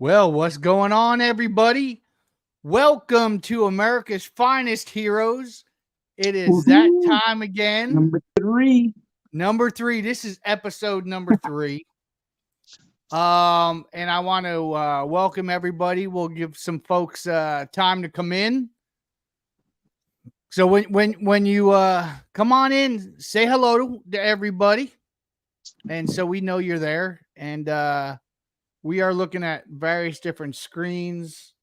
Well, what's going on, everybody? Welcome to America's Finest Heroes. It is that Woohoo! time again. Number 3. Number 3. This is episode number 3. And I want to welcome everybody. We'll give some folks time to come in. So when you come on in, say hello to everybody, and so we know you're there. And we are looking at various different screens.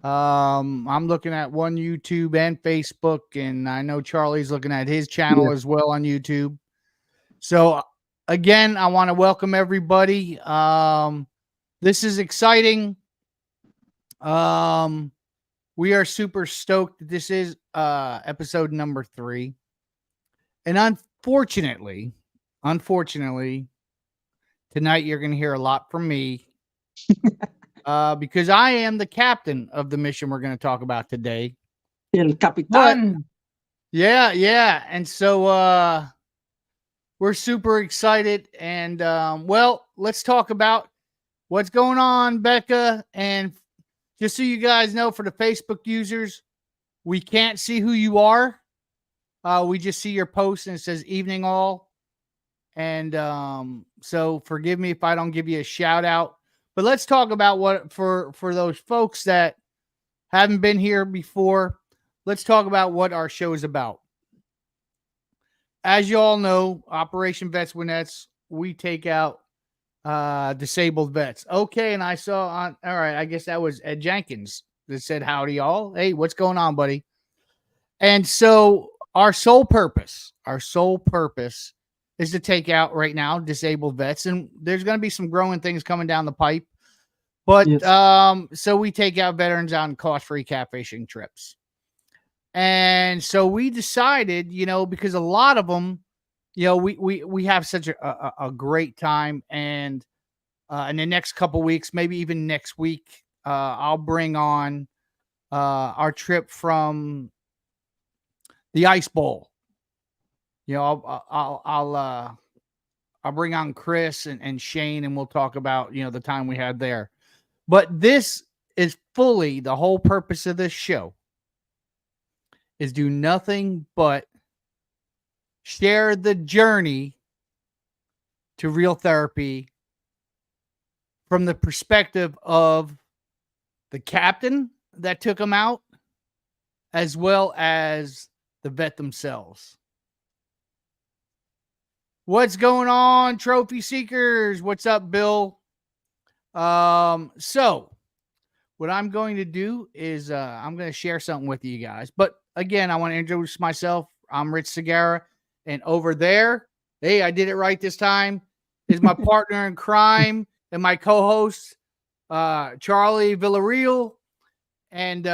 I'm looking at one YouTube and Facebook, and I know Charlie's looking at his channel as well on YouTube. So again, I want to welcome everybody. This is exciting. We are super stoked that this is episode number 3. And unfortunately, tonight you're going to hear a lot from me. Because I am the captain of the mission we're going to talk about today. El Capitan. Yeah. And so we're super excited. And well, let's talk about what's going on, Becca. And just so you guys know, for the Facebook users, we can't see who you are. We just see your post and it says evening all. And so forgive me if I don't give you a shout out. But let's talk about what for those folks that haven't been here before. Let's talk about what our show is about. As you all know, Operation Vets with Nets, we take out disabled vets. Okay, and I saw on. All right, I guess that was Ed Jenkins that said, "Howdy, y'all. Hey, what's going on, buddy?" And so our sole purpose is to take out right now disabled vets, and there's going to be some growing things coming down the pipe. But yes. So we take out veterans on cost-free catfishing trips. And so we decided, because a lot of them, we have such a great time. And in the next couple weeks, maybe even next week, I'll bring on our trip from the Ice Bowl. I'll bring on Chris and Shane, and we'll talk about, the time we had there. But this is fully the whole purpose of this show is do nothing but share the journey to real therapy from the perspective of the captain that took them out, as well as the vet themselves. What's going on, trophy seekers? What's up, Bill? So what I'm going to do is I'm going to share something with you guys. But again, I want to introduce myself. I'm Rich Segarra, and over there, hey, I did it right this time, is my partner in crime and my co-host, Charlie Villarreal. And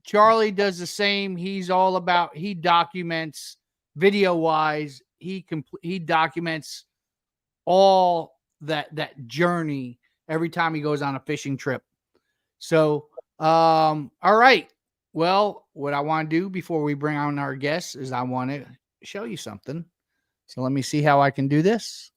Charlie does the same. He's all about, he documents video-wise. He documents all that journey every time he goes on a fishing trip. So, all right. Well, what I want to do before we bring on our guests is I want to show you something. So let me see how I can do this.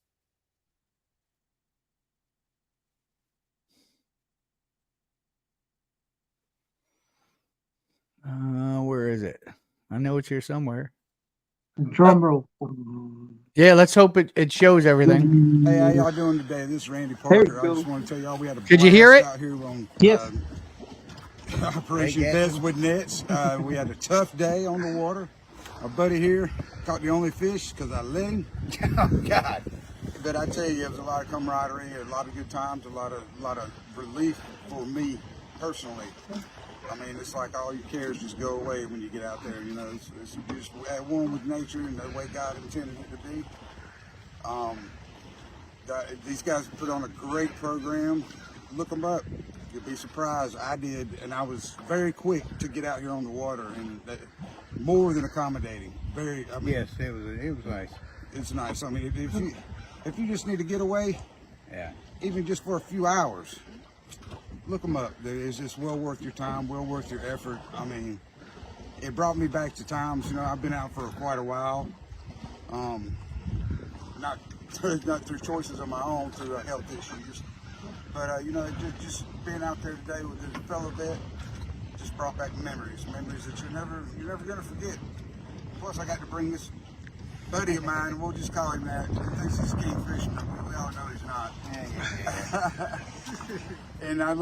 Where is it? I know it's here somewhere. Drum roll. Yeah, let's hope it shows everything. Hey, how y'all doing today? This is Randy Parker. I just want to tell y'all we had a Could you hear it? out here on Yes. Operation Vets with Nets. We had a tough day on the water. Our buddy here caught the only fish because I let him. Oh God! But I tell you, it was a lot of camaraderie, a lot of good times, a lot of relief for me personally. I mean, it's like all your cares just go away when you get out there. It's just at one with nature and the way God intended it to be. These guys put on a great program. Look them up. You'll be surprised. I did, and I was very quick to get out here on the water, and more than accommodating. Yes, it was nice. It's nice. I mean, if you just need to get away, yeah, even just for a few hours. Look them up. It's just well worth your time, well worth your effort. I mean, it brought me back to times, I've been out for quite a while. Not through choices of my own, through health issues. But you know, just being out there today with this fellow vet just brought back memories that you're never gonna forget. Plus, I got to bring this buddy of mine, we'll just call him that. He thinks he's kingfishing, but we all know he's not. And I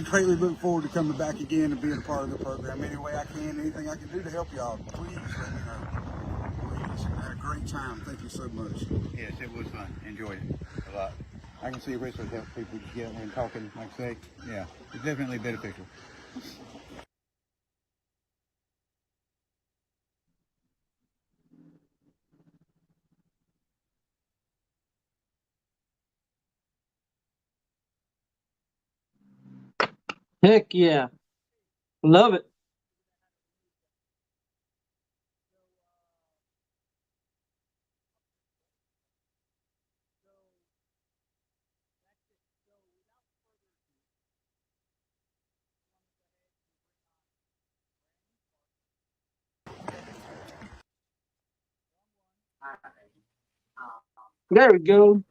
greatly look forward to coming back again and being a part of the program any way I can, anything I can do to help y'all. Please let me know. Please. I had a great time. Thank you so much. Yes, it was fun. Enjoyed it a lot. I can see Rich would help people just get out there and talking, like I say. Yeah, it's definitely beneficial. Heck yeah. Love it. There we go.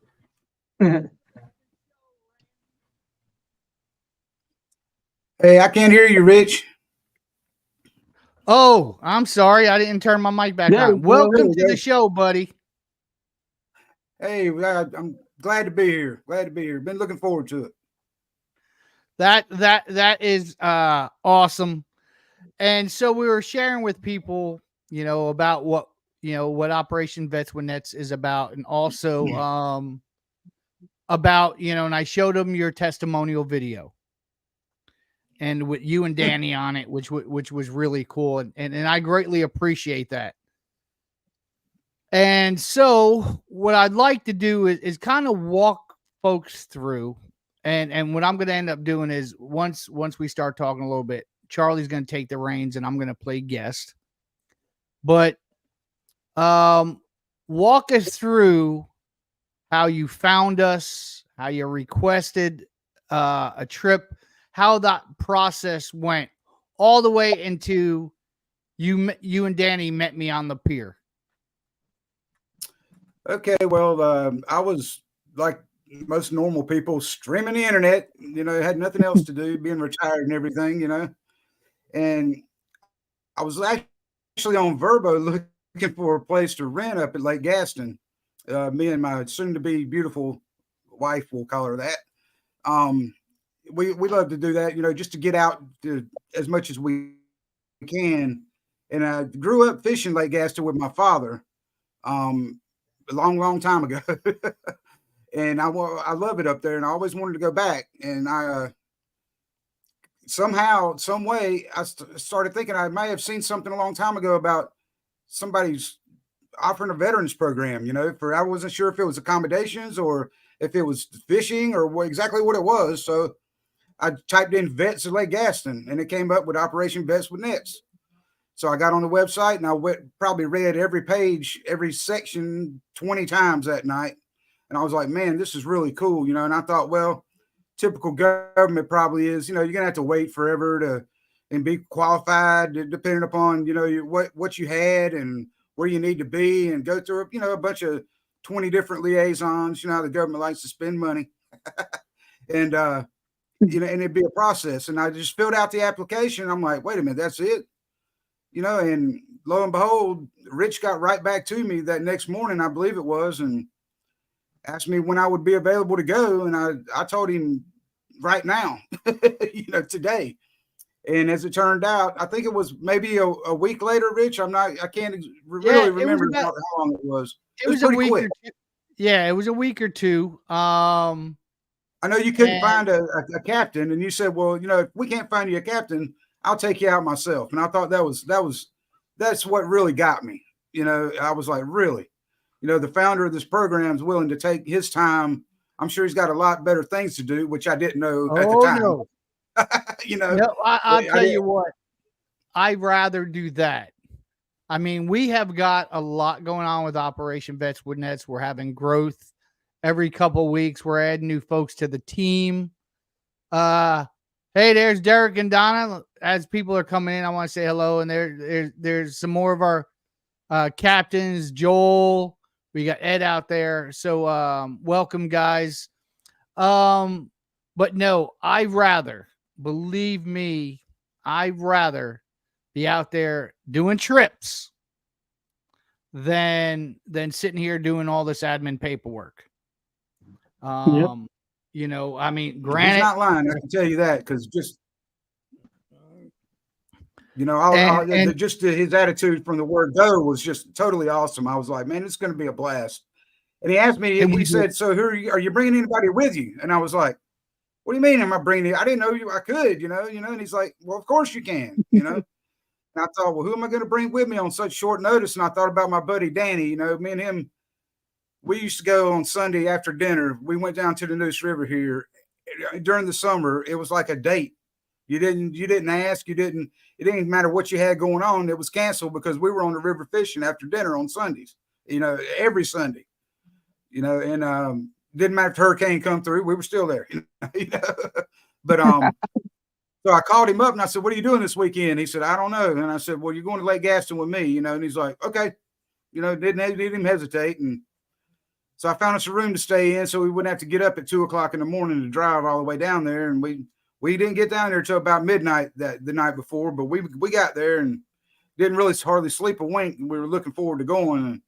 Hey, I can't hear you, Rich. Oh, I'm sorry. I didn't turn my mic back There we on. go. Welcome to There we the go. show, buddy. Hey, I'm glad to be here. Glad to be here. Been looking forward to it. That is awesome. And so we were sharing with people, you know, about what Operation Vets with Nets is about, and also about, you know, and I showed them your testimonial video and with you and Danny on it, which was really cool, and I greatly appreciate that. And so what I'd like to do is kind of walk folks through, and what I'm going to end up doing is once we start talking a little bit, Charlie's going to take the reins and I'm going to play guest. But walk us through how you found us, how you requested a trip, how that process went, all the way into you and Danny met me on the pier. Okay, well, I was like most normal people streaming the internet, you know, had nothing else to do, being retired and everything, you know. And I was actually on Verbo looking for a place to rent up at Lake Gaston. Me and my soon-to-be beautiful wife, we'll call her that. We love to do that, you know, just to get out as much as we can. And I grew up fishing Lake Gaston with my father a long time ago. And I love it up there, and I always wanted to go back. And I somehow, some way, I started thinking I may have seen something a long time ago about somebody's offering a veterans program, you know, I wasn't sure if it was accommodations or if it was fishing or exactly what it was. So I typed in vets at Lake Gaston, and it came up with Operation Vets with Nets. So I got on the website, and I probably read every page, every section 20 times that night. And I was like, man, this is really cool, you know. And I thought, well, typical government probably is, you know, you're going to have to wait forever and be qualified, depending upon, you know, what you had and where you need to be, and go through, you know, a bunch of 20 different liaisons. You know how the government likes to spend money. And, you know, and it'd be a process. And I just filled out the application. I'm like, wait a minute, that's it. You know, and lo and behold, Rich got right back to me that next morning, I believe it was, and asked me when I would be available to go. And I told him right now, you know, today. And as it turned out, I think it was maybe a week later, Rich. I can't really remember how long it was. It was a week quick. Or two. Yeah, it was a week or two. I know you couldn't find a captain, and you said, well, you know, if we can't find you a captain, I'll take you out myself. And I thought that's what really got me. You know, I was like, really? You know, the founder of this program is willing to take his time. I'm sure he's got a lot better things to do, which I didn't know at the time. No. You know, no, I'll tell you what, I'd rather do that. I mean, we have got a lot going on with Operation Vets with Nets. We're having growth every couple of weeks. We're adding new folks to the team. Hey, there's Derek and Donna. As people are coming in, I want to say hello. And there's some more of our captains, Joel. We got Ed out there. So welcome, guys. But no, believe me, I'd rather be out there doing trips than sitting here doing all this admin paperwork. You know, I mean, He's granted, not lying. I can tell you that, because just, you know, just his attitude from the word go was just totally awesome. I was like, man, it's going to be a blast. And he asked me, he said, so who are you bringing anybody with you? And I was like, what do you mean? Am I bringing you? I didn't know I could, you know, and he's like, well, of course you can, you know. And I thought, well, who am I going to bring with me on such short notice? And I thought about my buddy Danny. You know, me and him, we used to go on Sunday after dinner. We went down to the Neuse River here during the summer. It was like a date. You didn't ask. It didn't matter what you had going on. It was canceled because we were on the river fishing after dinner on Sundays. You know, every Sunday. You know, and didn't matter if the hurricane come through. We were still there. You know? But so I called him up and I said, what are you doing this weekend? He said, I don't know. And I said, well, you're going to Lake Gaston with me, you know. And he's like, okay. You know, didn't even hesitate. And so I found us a room to stay in so we wouldn't have to get up at 2:00 in the morning to drive all the way down there. And we didn't get down there till about midnight the night before, but we got there and didn't really hardly sleep a wink. And we were looking forward to going, and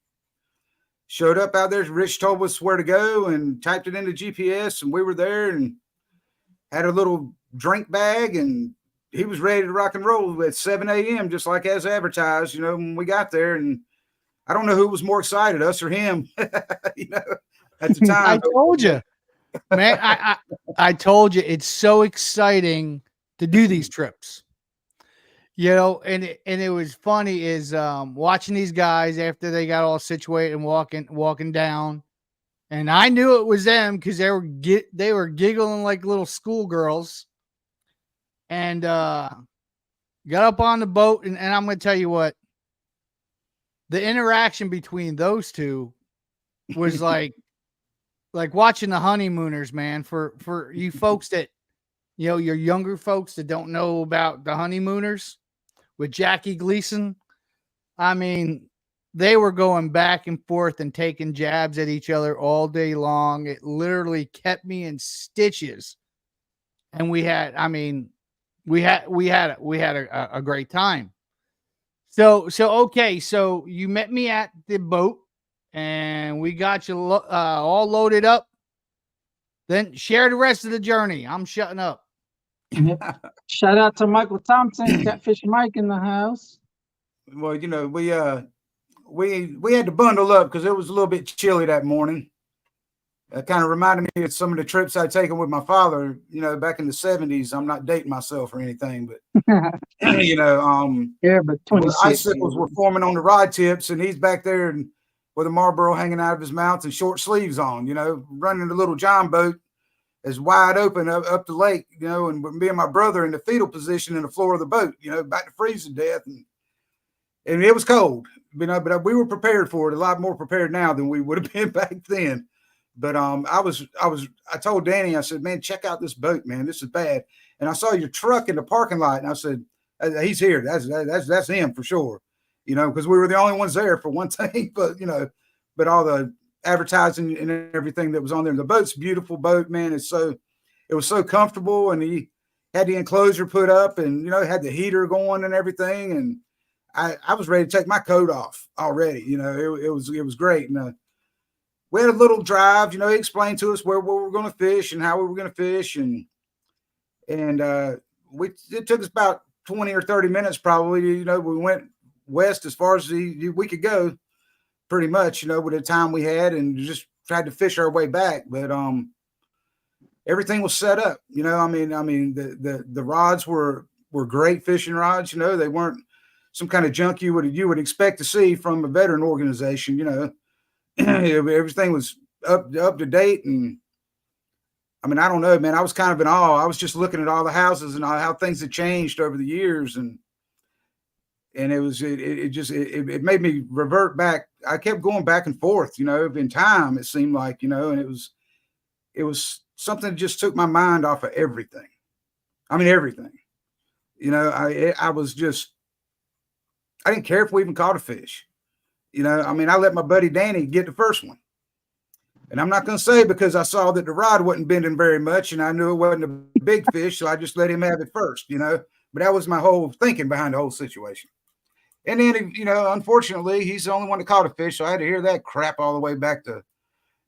showed up out there. Rich told us where to go and typed it into GPS, and we were there and had a little drink bag, and he was ready to rock and roll at 7 a.m. just like as advertised, you know, when we got there. And I don't know who was more excited, us or him, you know, at the time. I told you, man, I told you, it's so exciting to do these trips, you know. And it was funny is watching these guys after they got all situated and walking down, and I knew it was them because they were giggling like little schoolgirls, and got up on the boat. And I'm going to tell you what, the interaction between those two was like watching the honeymooners, man. For you folks that, you know, your younger folks that don't know about the honeymooners with Jackie Gleason, I mean, they were going back and forth and taking jabs at each other all day long. It literally kept me in stitches. And we had a great time. So okay, so you met me at the boat and we got you all loaded up. Then share the rest of the journey. I'm shutting up. Shout out to Michael Thompson, Catfish Mike in the house. Well, you know, we had to bundle up because it was a little bit chilly that morning. It kind of reminded me of some of the trips I'd taken with my father, you know, back in the 70s. I'm not dating myself or anything, but you know, yeah, but icicles were forming on the rod tips, and he's back there and with a Marlboro hanging out of his mouth and short sleeves on, you know, running the little John boat as wide open up the lake, you know, and me and my brother in the fetal position in the floor of the boat, you know, about to freeze to death. And it was cold, you know, but we were prepared for it, a lot more prepared now than we would have been back then. But I told Danny, I said, man, check out this boat, man. This is bad. And I saw your truck in the parking lot, and I said, he's here. That's him for sure. You know, because we were the only ones there for one thing, but you know, but all the advertising and everything that was on there. The boat's a beautiful boat, man. It was so comfortable, and he had the enclosure put up, and you know, had the heater going and everything. And I was ready to take my coat off already. You know, it was great. And we had a little drive, you know, he explained to us where we were going to fish and how we were going to fish. And it took us about 20 or 30 minutes, probably. You know, we went west as far as we could go pretty much, you know, with the time we had, and just tried to fish our way back. But, everything was set up, you know. I mean, the rods were great fishing rods. You know, they weren't some kind of junk you would expect to see from a veteran organization, you know. Everything was up to date. And I mean, I don't know, man, I was kind of in awe. I was just looking at all the houses and how things had changed over the years. And it made me revert back. I kept going back and forth, you know, in time, it seemed like, you know, and it was something that just took my mind off of everything. I mean, everything, you know. I didn't care if we even caught a fish. You know, I mean, I let my buddy Danny get the first one. And I'm not going to say because I saw that the rod wasn't bending very much and I knew it wasn't a big fish, so I just let him have it first, But that was my whole thinking behind the whole situation. And then, unfortunately, he's the only one that caught a fish, so I had to hear that crap all the way back to,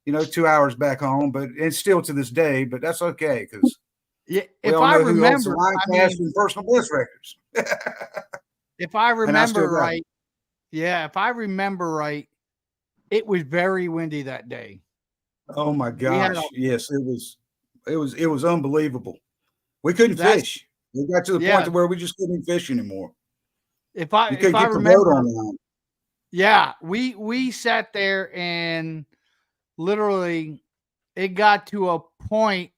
2 hours back home. But it's still to this day, but that's okay because if I remember, and personal best records. If I remember right, if I remember right, it was very windy that day. Oh my gosh! Yes, it was unbelievable. We couldn't fish. We got to the point to where we just couldn't fish anymore. If I remember, we sat there and literally it got to a point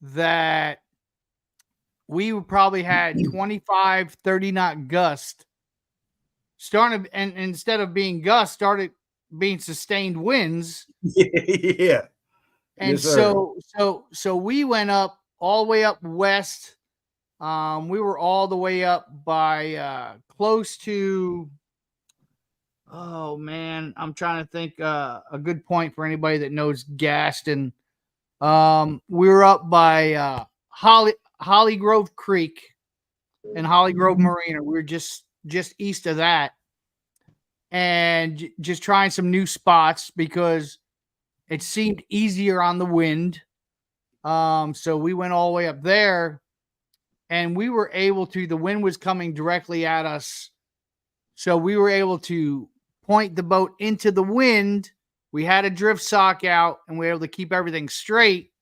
that we probably had 25, 30 knot gust started, and instead of being gust, started being sustained winds. Yeah. And so we went up all the way up west. We were all the way up by close to, oh man, I'm trying to think a good point for anybody that knows Gaston. We were up by Holly Grove Creek and Holly Grove Marina. We were just east of that, and just trying some new spots because it seemed easier on the wind. So we went all the way up there, and we were able to, the wind was coming directly at us. So we were able to point the boat into the wind. We had a drift sock out, and we were able to keep everything straight.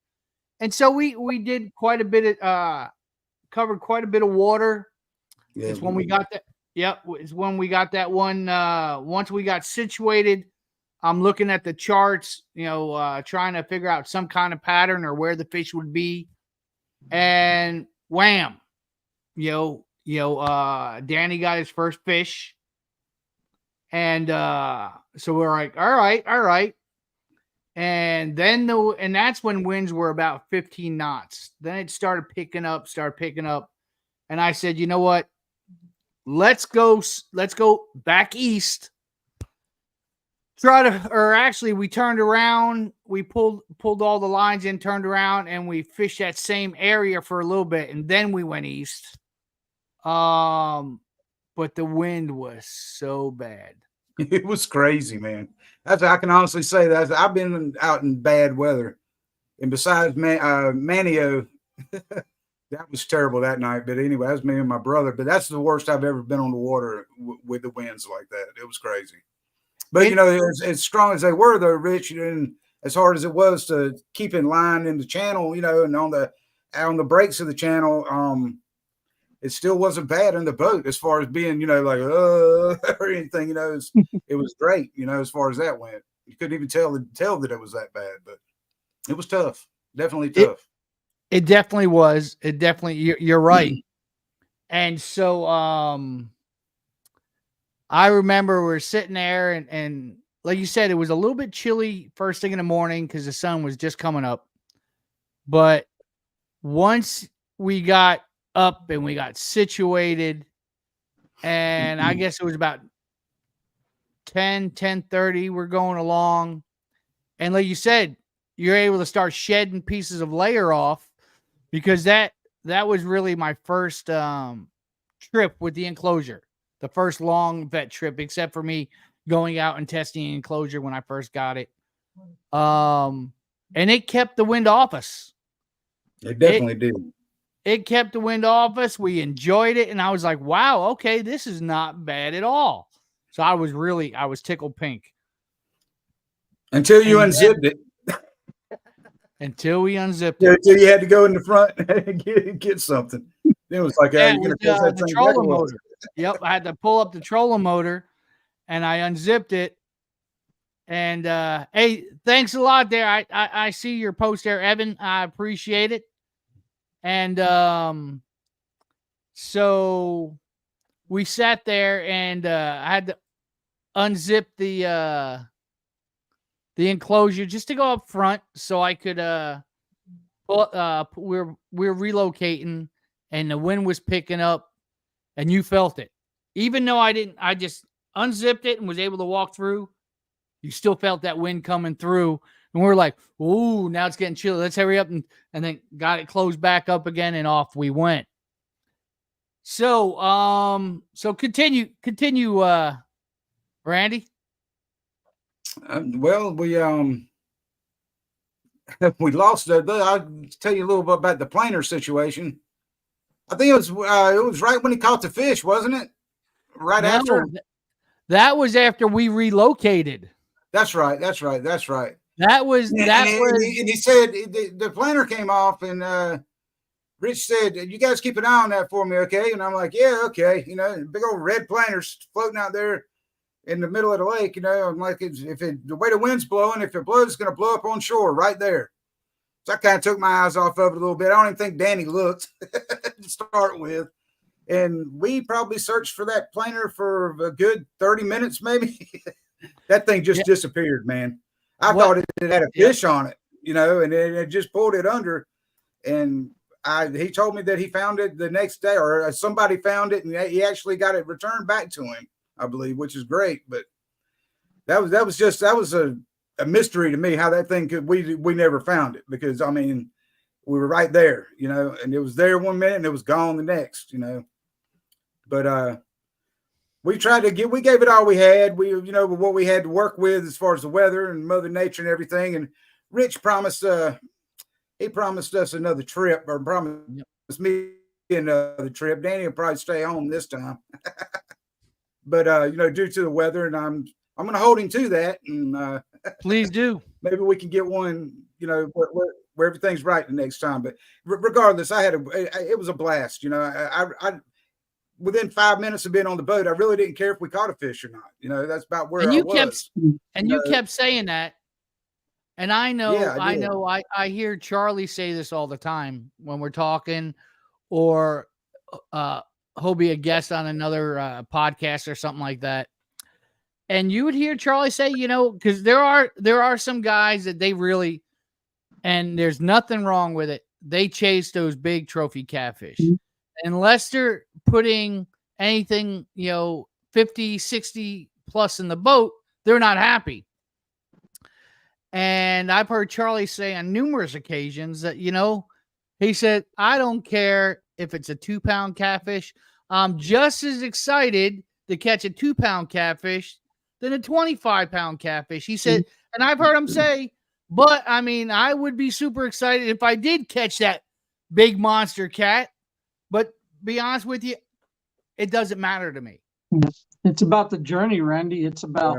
And so we did quite a bit of, covered quite a bit of water. Yeah, it's when we got that. Yep. It's when we got that one. Once we got situated, I'm looking at the charts, trying to figure out some kind of pattern or where the fish would be. And wham, Danny got his first fish. And so we're like, all right. And then that's when winds were about 15 knots. Then it started picking up. And I said, you know what? Let's go back east. We turned around. We pulled all the lines in, turned around, and we fished that same area for a little bit, and then we went east. But the wind was so bad. It was crazy, man. I can honestly say that I've been out in bad weather, and besides Manio, that was terrible that night. But anyway, that was me and my brother. But that's the worst I've ever been on the water with the winds like that. It was crazy. But as strong as they were, though, Rich, and as hard as it was to keep in line in the channel, and on the breaks of the channel, it still wasn't bad in the boat as far as being, or anything. It was great, as far as that went. You couldn't even tell that it was that bad, but it was tough. Definitely tough. It definitely was. You're right. And so, I remember we're sitting there and like you said, it was a little bit chilly first thing in the morning because the sun was just coming up. But once we got up and we got situated, and I guess it was about 10:30, we're going along. And like you said, you're able to start shedding pieces of layer off because that was really my first trip with the enclosure. The first long vet trip, except for me going out and testing the enclosure when I first got it. And it kept the wind off us. It definitely did. It kept the wind off us. We enjoyed it. And I was like, wow, okay, this is not bad at all. So I was tickled pink. Until you unzipped it. Until we unzipped it. Until you had to go in the front and get something. It was like, you're going to catch that thing trolling motor. Yep, I had to pull up the trolling motor, and I unzipped it. And hey, thanks a lot there. I see your post there, Evan. I appreciate it. And so we sat there, and I had to unzip the enclosure just to go up front so I could we're relocating, and the wind was picking up. And you felt it. Even though I just unzipped it and was able to walk through, you still felt that wind coming through And we're like, ooh, now it's getting chilly. Let's hurry up and then got it closed back up again, and off we went. So, so continue, Randy. Well, we we lost. I'll tell you a little bit about the planer situation. I think it was right when he caught the fish, wasn't it? Right after. That was after we relocated. That's right. That was and he said the planer came off, and Rich said, "You guys keep an eye on that for me, okay?" And I'm like, "Yeah, okay." You know, big old red planers floating out there in the middle of the lake. You know, I'm like, the way the wind's blowing, if it blows, it's going to blow up on shore right there. So I kind of took my eyes off of it a little bit. I don't even think Danny looked to start with. And we probably searched for that planer for a good 30 minutes, maybe. That thing just disappeared, man. I thought it had a fish on it, you know, and it just pulled it under. And he told me that he found it the next day, or somebody found it, and he actually got it returned back to him, I believe, which is great. But that was a mystery to me how that thing we never found it, because I mean, we were right there, you know, and it was there one minute and it was gone the next, you know. But we gave it all we had. We, you know, what we had to work with as far as the weather and Mother Nature and everything. And Rich promised he promised us another trip, or promised me another trip. Danny will probably stay home this time. But you know, due to the weather, and I'm going to hold him to that, and please do. Maybe we can get one, you know, where everything's right the next time. But regardless, it was a blast. You know, I within 5 minutes of being on the boat, I really didn't care if we caught a fish or not. You know, that's about where I was. You kept saying that. And I know, I hear Charlie say this all the time when we're talking, or he'll be a guest on another podcast or something like that. And you would hear Charlie say, you know, because there are some guys that they really, and there's nothing wrong with it, they chase those big trophy catfish. Mm-hmm. Unless they're putting anything, you know, 50, 60 plus in the boat, they're not happy. And I've heard Charlie say on numerous occasions that, you know, he said, I don't care if it's a 2-pound catfish. I'm just as excited to catch a 2-pound catfish than a 25-pound catfish. He said, and I've heard him say, but I mean, I would be super excited if I did catch that big monster cat. But be honest with you, it doesn't matter to me. It's about the journey, Randy. It's about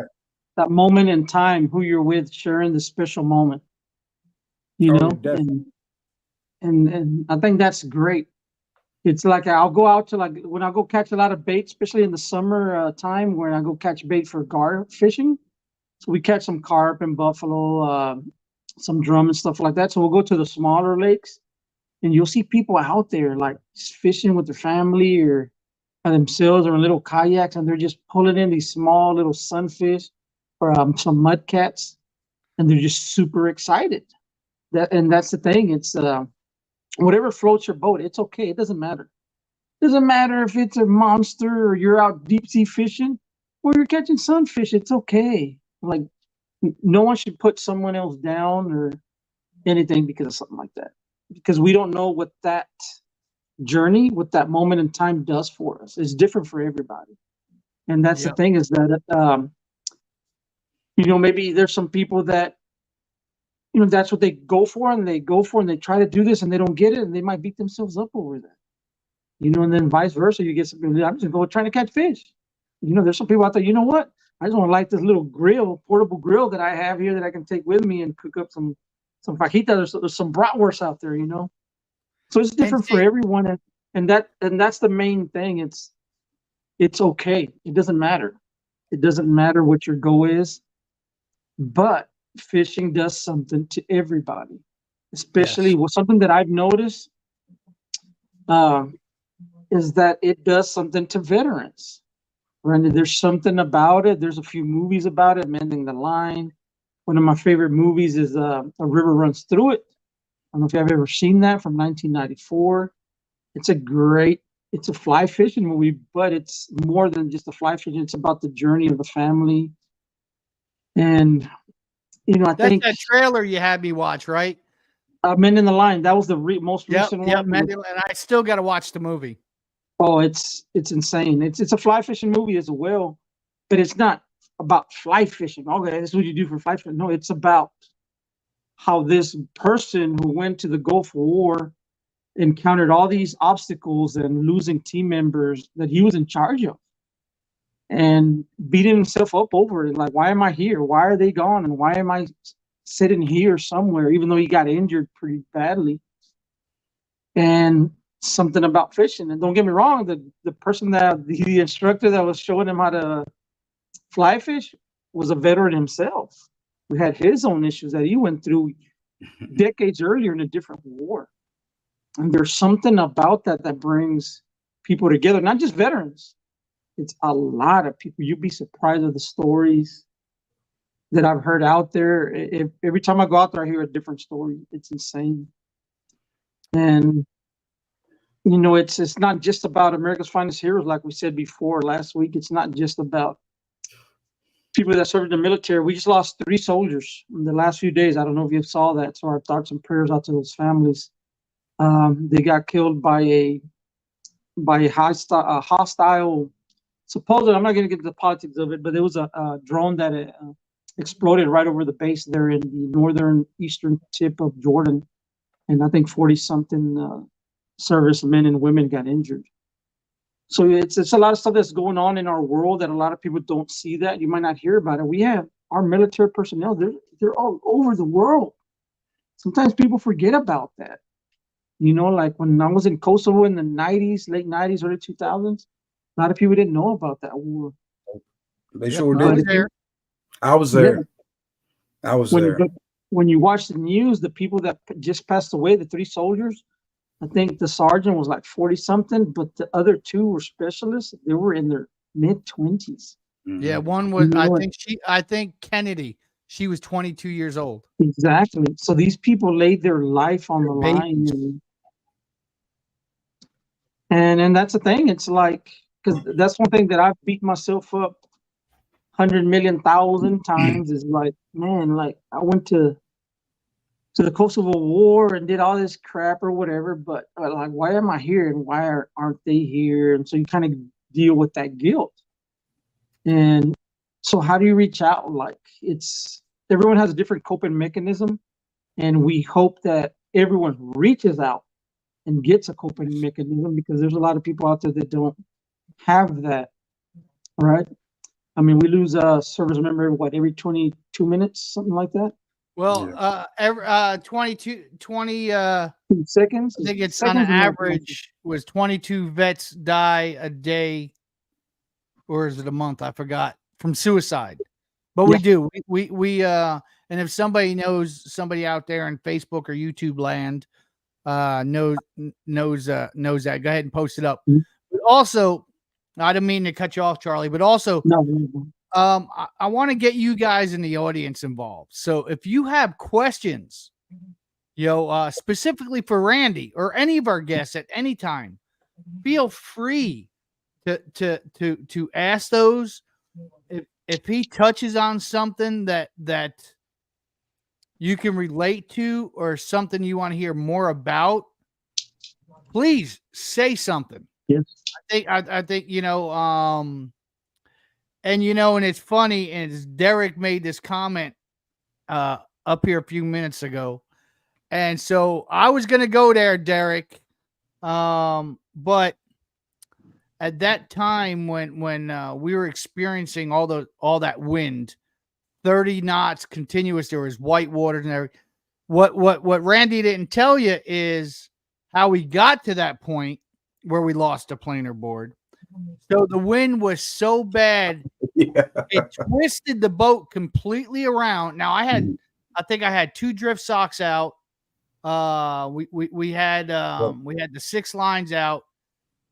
that moment in time, who you're with, sharing the special moment. You know, and I think that's great. It's like I'll go out to, like, when I go catch a lot of bait, especially in the summer time, when I go catch bait for gar fishing. So we catch some carp and buffalo, some drum and stuff like that. So we'll go to the smaller lakes, and you'll see people out there like fishing with their family or by themselves or in little kayaks, and they're just pulling in these small little sunfish or some mud cats, and they're just super excited. That's the thing. It's whatever floats your boat, it's okay. It doesn't matter. It doesn't matter if it's a monster or you're out deep sea fishing or you're catching sunfish. It's okay. Like, no one should put someone else down or anything because of something like that. Because we don't know what that journey, what that moment in time does for us. It's different for everybody. And that's the thing, is that, you know, maybe there's some people that, you know, that's what they go for, and they try to do this and they don't get it, and they might beat themselves up over that. You know, and then vice versa. You get some people, I'm just going trying to catch fish. You know, there's some people out there, you know what? I just want to light this little portable grill that I have here that I can take with me and cook up some fajitas. There's some bratwurst out there, you know. So it's different for everyone, and that's the main thing. It's okay. It doesn't matter. It doesn't matter what your goal is, but fishing does something to everybody, especially with something that I've noticed is that it does something to veterans. Randy, there's something about it. There's a few movies about it, Mending the Line. One of my favorite movies is A River Runs Through It. I don't know if you've ever seen that, from 1994. It's a fly fishing movie, but it's more than just a fly fishing. It's about the journey of the family. And I That's think that trailer you had me watch, right? Men in the Line. That was the most recent one. And I still got to watch the movie. Oh, it's insane. It's a fly fishing movie as well, but it's not about fly fishing. Okay, this is what you do for fly fishing. No, it's about how this person who went to the Gulf War encountered all these obstacles and losing team members that he was in charge of, and beating himself up over it. Like, why am I here? Why are they gone? And why am I sitting here somewhere, even though he got injured pretty badly? And something about fishing. And don't get me wrong, the person the instructor that was showing him how to fly fish was a veteran himself, who had his own issues that he went through decades earlier in a different war. And there's something about that brings people together, not just veterans. It's a lot of people. You'd be surprised at the stories that I've heard out there. Every time I go out there, I hear a different story. It's insane. And it's not just about America's Finest Heroes, like we said before last week. It's not just about people that served in the military. We just lost 3 soldiers in the last few days. I don't know if you saw that. So our thoughts and prayers out to those families. They got killed by a hostile. Supposedly, I'm not going to get into the politics of it, but there was a drone that exploded right over the base there in the northern eastern tip of Jordan, and I think 40-something servicemen and women got injured. So it's a lot of stuff that's going on in our world that a lot of people don't see. That you might not hear about it. We have our military personnel; they're all over the world. Sometimes people forget about that. Like when I was in Kosovo in the 90s, late 90s, early 2000s, a lot of people didn't know about that war. They sure I was did. there. I was there. I was there. When you watch the news, the people that just passed away, the 3 soldiers, I think the sergeant was like 40-something, but the other 2 were specialists. They were in their mid-20s. Yeah, one was, I think Kennedy, she was 22 years old. Exactly. So these people laid their life on the line. And that's the thing. It's like, because that's one thing that I've beat myself up 100,000,000 times is like, man, like I went to the Kosovo War and did all this crap or whatever, but like, why am I here and why aren't they here? And so you kind of deal with that guilt. And so how do you reach out? Like, everyone has a different coping mechanism, and we hope that everyone reaches out and gets a coping mechanism, because there's a lot of people out there that don't have that, right? I mean, we lose a service member, every 22 minutes, something like that? Well, every 20 seconds. I think it's on an average was 22 vets die a day, or is it a month? I forgot, from suicide. But we do. We and if somebody knows somebody out there in Facebook or YouTube land knows that, go ahead and post it up. Mm-hmm. But also, I didn't mean to cut you off, Charlie, but also I want to get you guys in the audience involved. So if you have questions, specifically for Randy or any of our guests at any time, feel free to ask those. If he touches on something that you can relate to, or something you want to hear more about, please say something. Yes. I think and it's funny, and Derek made this comment up here a few minutes ago, and so I was gonna go there, Derek, but at that time when we were experiencing all that wind, 30 knots continuous, there was white water and everything. What Randy didn't tell you is how we got to that point where we lost a planer board. So the wind was so bad, it twisted the boat completely around. Now I think I had 2 drift socks out. We had the 6 lines out.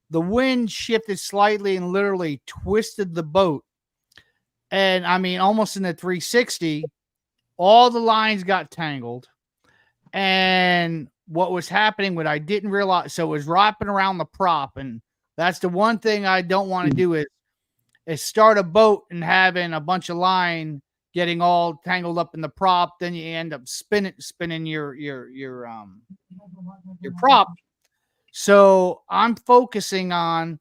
The wind shifted slightly and literally twisted the boat. And I mean, almost in the 360, all the lines got tangled. And what was happening, what I didn't realize, so it was wrapping around the prop. And that's the one thing I don't want to do is start a boat and having a bunch of line getting all tangled up in the prop. Then you end up spinning your prop. So I'm focusing on,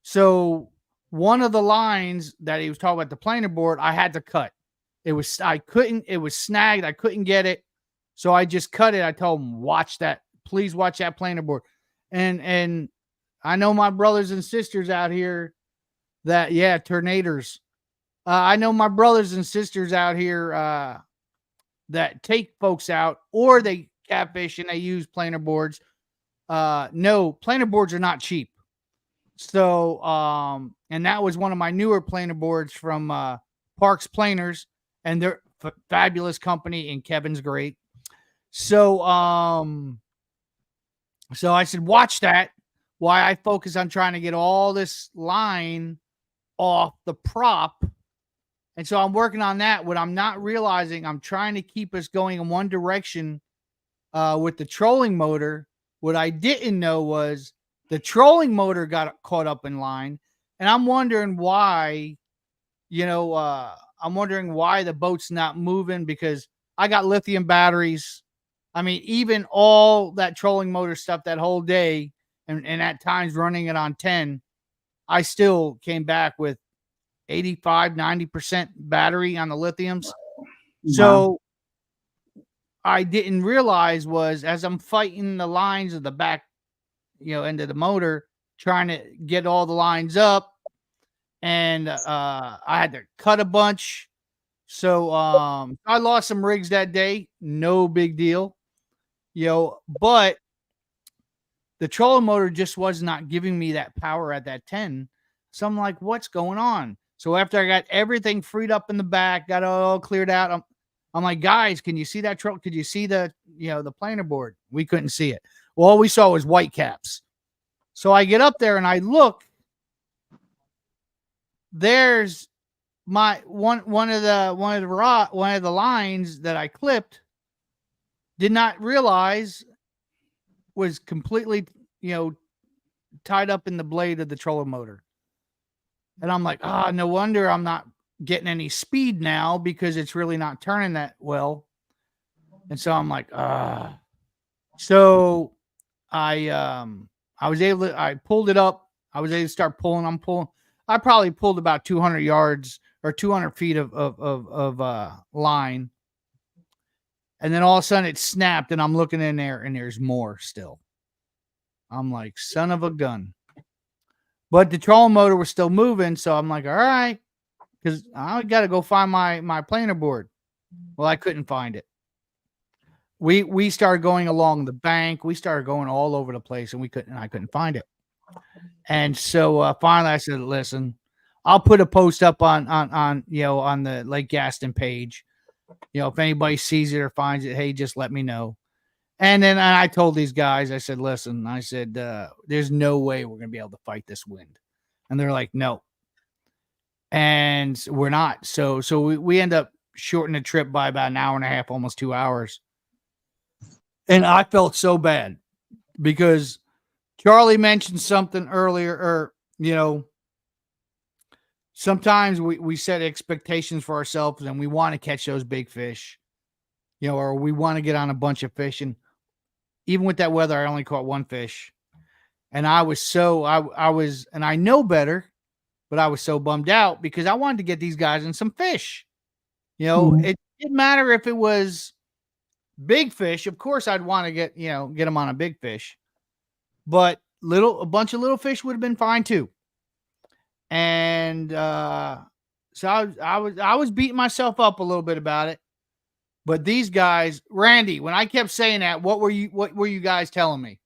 so one of the lines that he was talking about, the planer board, I had to cut. It was snagged. I couldn't get it. So I just cut it. I told him, please watch that planer board. And I know my brothers and sisters out here that, tornadoes. I know my brothers and sisters out here that take folks out, or they catfish and they use planer boards. No, planer boards are not cheap. So, and that was one of my newer planer boards from Parks Planers, and they're fabulous company, and Kevin's great. So, so I said, watch that. Why I focus on trying to get all this line off the prop. And so I'm working on that. What I'm not realizing, I'm trying to keep us going in one direction with the trolling motor. What I didn't know was the trolling motor got caught up in line. And I'm wondering why, I'm wondering why the boat's not moving, because I got lithium batteries. I mean, even all that trolling motor stuff that whole day, and at times running it on 10, I still came back with 85, 90% battery on the lithiums. Wow. So I didn't realize was, as I'm fighting the lines of the back, end of the motor, trying to get all the lines up, and I had to cut a bunch. So I lost some rigs that day. No big deal. But the trolling motor just was not giving me that power at that 10. So I'm like, what's going on? So after I got everything freed up in the back, got it all cleared out, I'm like, guys, can you see that troll? Could you see the planer board? We couldn't see it. Well, all we saw was white caps. So I get up there and I look. There's my one of the lines that I clipped. Did not realize was completely, tied up in the blade of the trolling motor. And I'm like, no wonder I'm not getting any speed now, because it's really not turning that well. And so I'm like, So I pulled it up. I was able to start pulling. I probably pulled about 200 yards or 200 feet of line. And then all of a sudden it snapped, and I'm looking in there and there's more still. I'm like, son of a gun. But the trolling motor was still moving. So I'm like, all right, because I got to go find my planer board. Well, I couldn't find it. We started going along the bank. We started going all over the place, and I couldn't find it. And so finally I said, listen, I'll put a post up on the Lake Gaston page. If anybody sees it or finds it, hey, just let me know. And then I told these guys, I said, listen, there's no way we're going to be able to fight this wind. And they're like, no. And we're not. So we end up shortening the trip by about an hour and a half, almost 2 hours. And I felt so bad because Charlie mentioned something earlier, sometimes we set expectations for ourselves and we want to catch those big fish, or we want to get on a bunch of fish. And even with that weather, I only caught one fish. And I was and I know better, but I was so bummed out because I wanted to get these guys in some fish. It didn't matter if it was big fish. Of course, I'd want to get them on a big fish, but a bunch of little fish would have been fine too. And so I was beating myself up a little bit about it. But these guys, Randy, when I kept saying that, what were you guys telling me?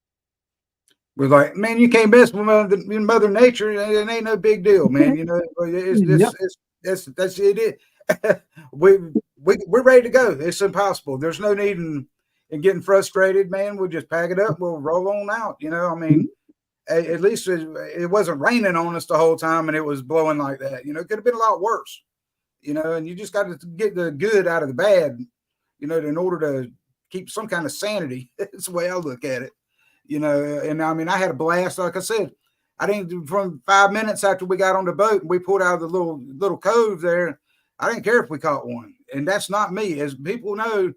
We're like, man, you can't mess with Mother Nature. It ain't no big deal, man. That's it. We're ready to go. It's impossible. There's no need in getting frustrated, man. We'll just pack it up. We'll roll on out. At least it wasn't raining on us the whole time and it was blowing like that. It could have been a lot worse, and you just got to get the good out of the bad, in order to keep some kind of sanity. That's the way I look at it, and I had a blast. Like I said, from 5 minutes after we got on the boat and we pulled out of the little cove there, I didn't care if we caught one. and that's not me. As people know,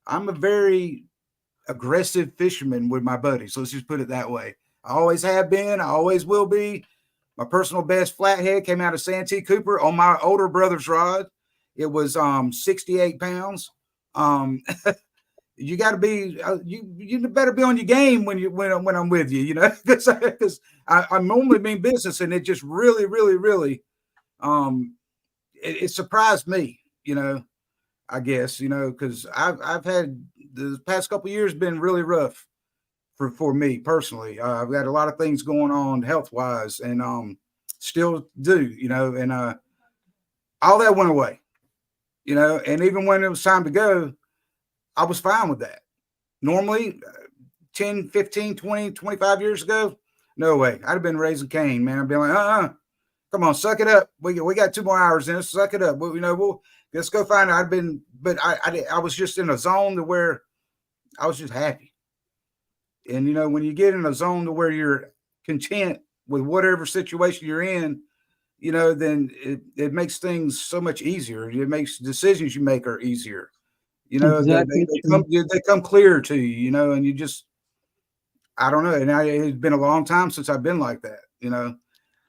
I'm a very aggressive fisherman with my buddies. Let's just put it that way. I always have been. I always will be. My personal best flathead came out of Santee Cooper on my older brother's rod. It was 68 pounds. You got to be you better be on your game when I'm with you, because I normally mean business, and it just really it surprised me, I guess, because I've had the past couple of years been really rough for me personally. I've got a lot of things going on health wise, and still do, and all that went away, and even when it was time to go, I was fine with that. Normally 10, 15, 20, 25 years ago, no way. I'd have been raising Cain, man. I'd be like, come on, suck it up. We got 2 more hours in us. Suck it up. Let's go find it. But I was just in a zone to where I was just happy. And, when you get in a zone to where you're content with whatever situation you're in, then it makes things so much easier. It makes decisions you make are easier. Exactly. They come clear to you, and you just, I don't know. And it's been a long time since I've been like that.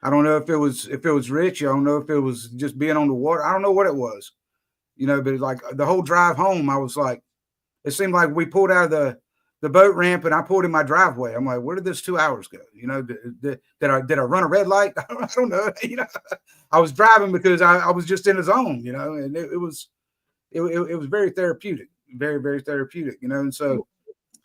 I don't know if it was rich. I don't know if it was just being on the water. I don't know what it was, but like the whole drive home, I was like, it seemed like we pulled out of the boat ramp and I pulled in my driveway. I'm like, where did this 2 hours go? Did I run a red light? I don't know. I was driving because I was just in a zone, and it was very therapeutic, very, very therapeutic, and so.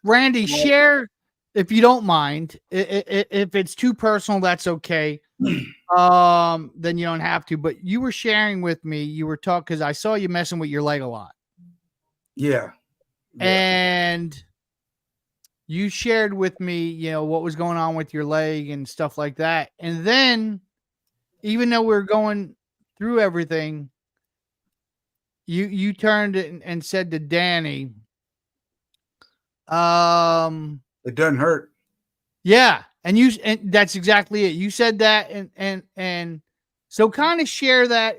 Randy, share, if you don't mind, if it's too personal, that's okay. Then you don't have to, but you were sharing with me, you were talking, because I saw you messing with your leg a lot. Yeah. And you shared with me, what was going on with your leg and stuff like that. And then, even though we're going through everything, you turned it and said to Danny, it doesn't hurt. Yeah. And that's exactly it. You said that. And so kind of share that.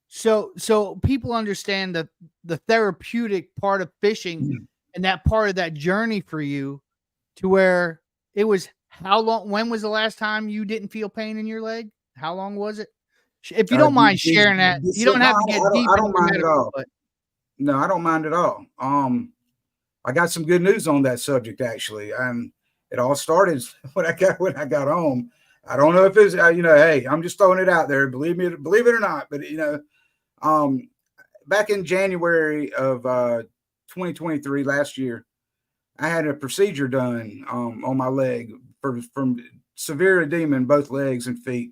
So people understand the therapeutic part of fishing and that part of that journey for you, to where it was how long, when was the last time you didn't feel pain in your leg? How long was it? If you don't mind sharing that, you don't have to get deep. I don't mind at all. But. No, I don't mind at all. I got some good news on that subject, actually. And it all started when I got home. I don't know if it's, hey, I'm just throwing it out there. Believe it or not. But, back in January of 2023, last year, I had a procedure done on my leg from severe edema in both legs and feet.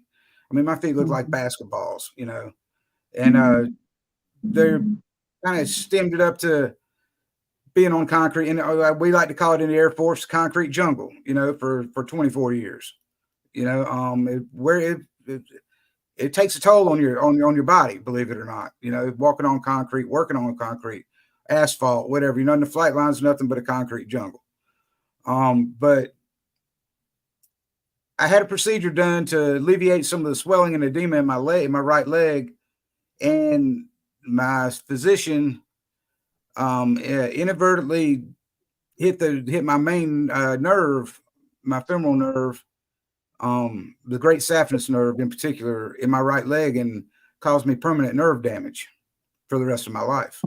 I mean, my feet look like basketballs, and they're kind of stemmed it up to being on concrete, and we like to call it in the Air Force concrete jungle, for 24 years, it takes a toll on your body, believe it or not, walking on concrete, working on concrete, asphalt, whatever, and the flight line's nothing but a concrete jungle. But I had a procedure done to alleviate some of the swelling and edema in my right leg, and my physician inadvertently hit my main nerve, my femoral nerve, the great saphenous nerve in particular, in my right leg, and caused me permanent nerve damage for the rest of my life.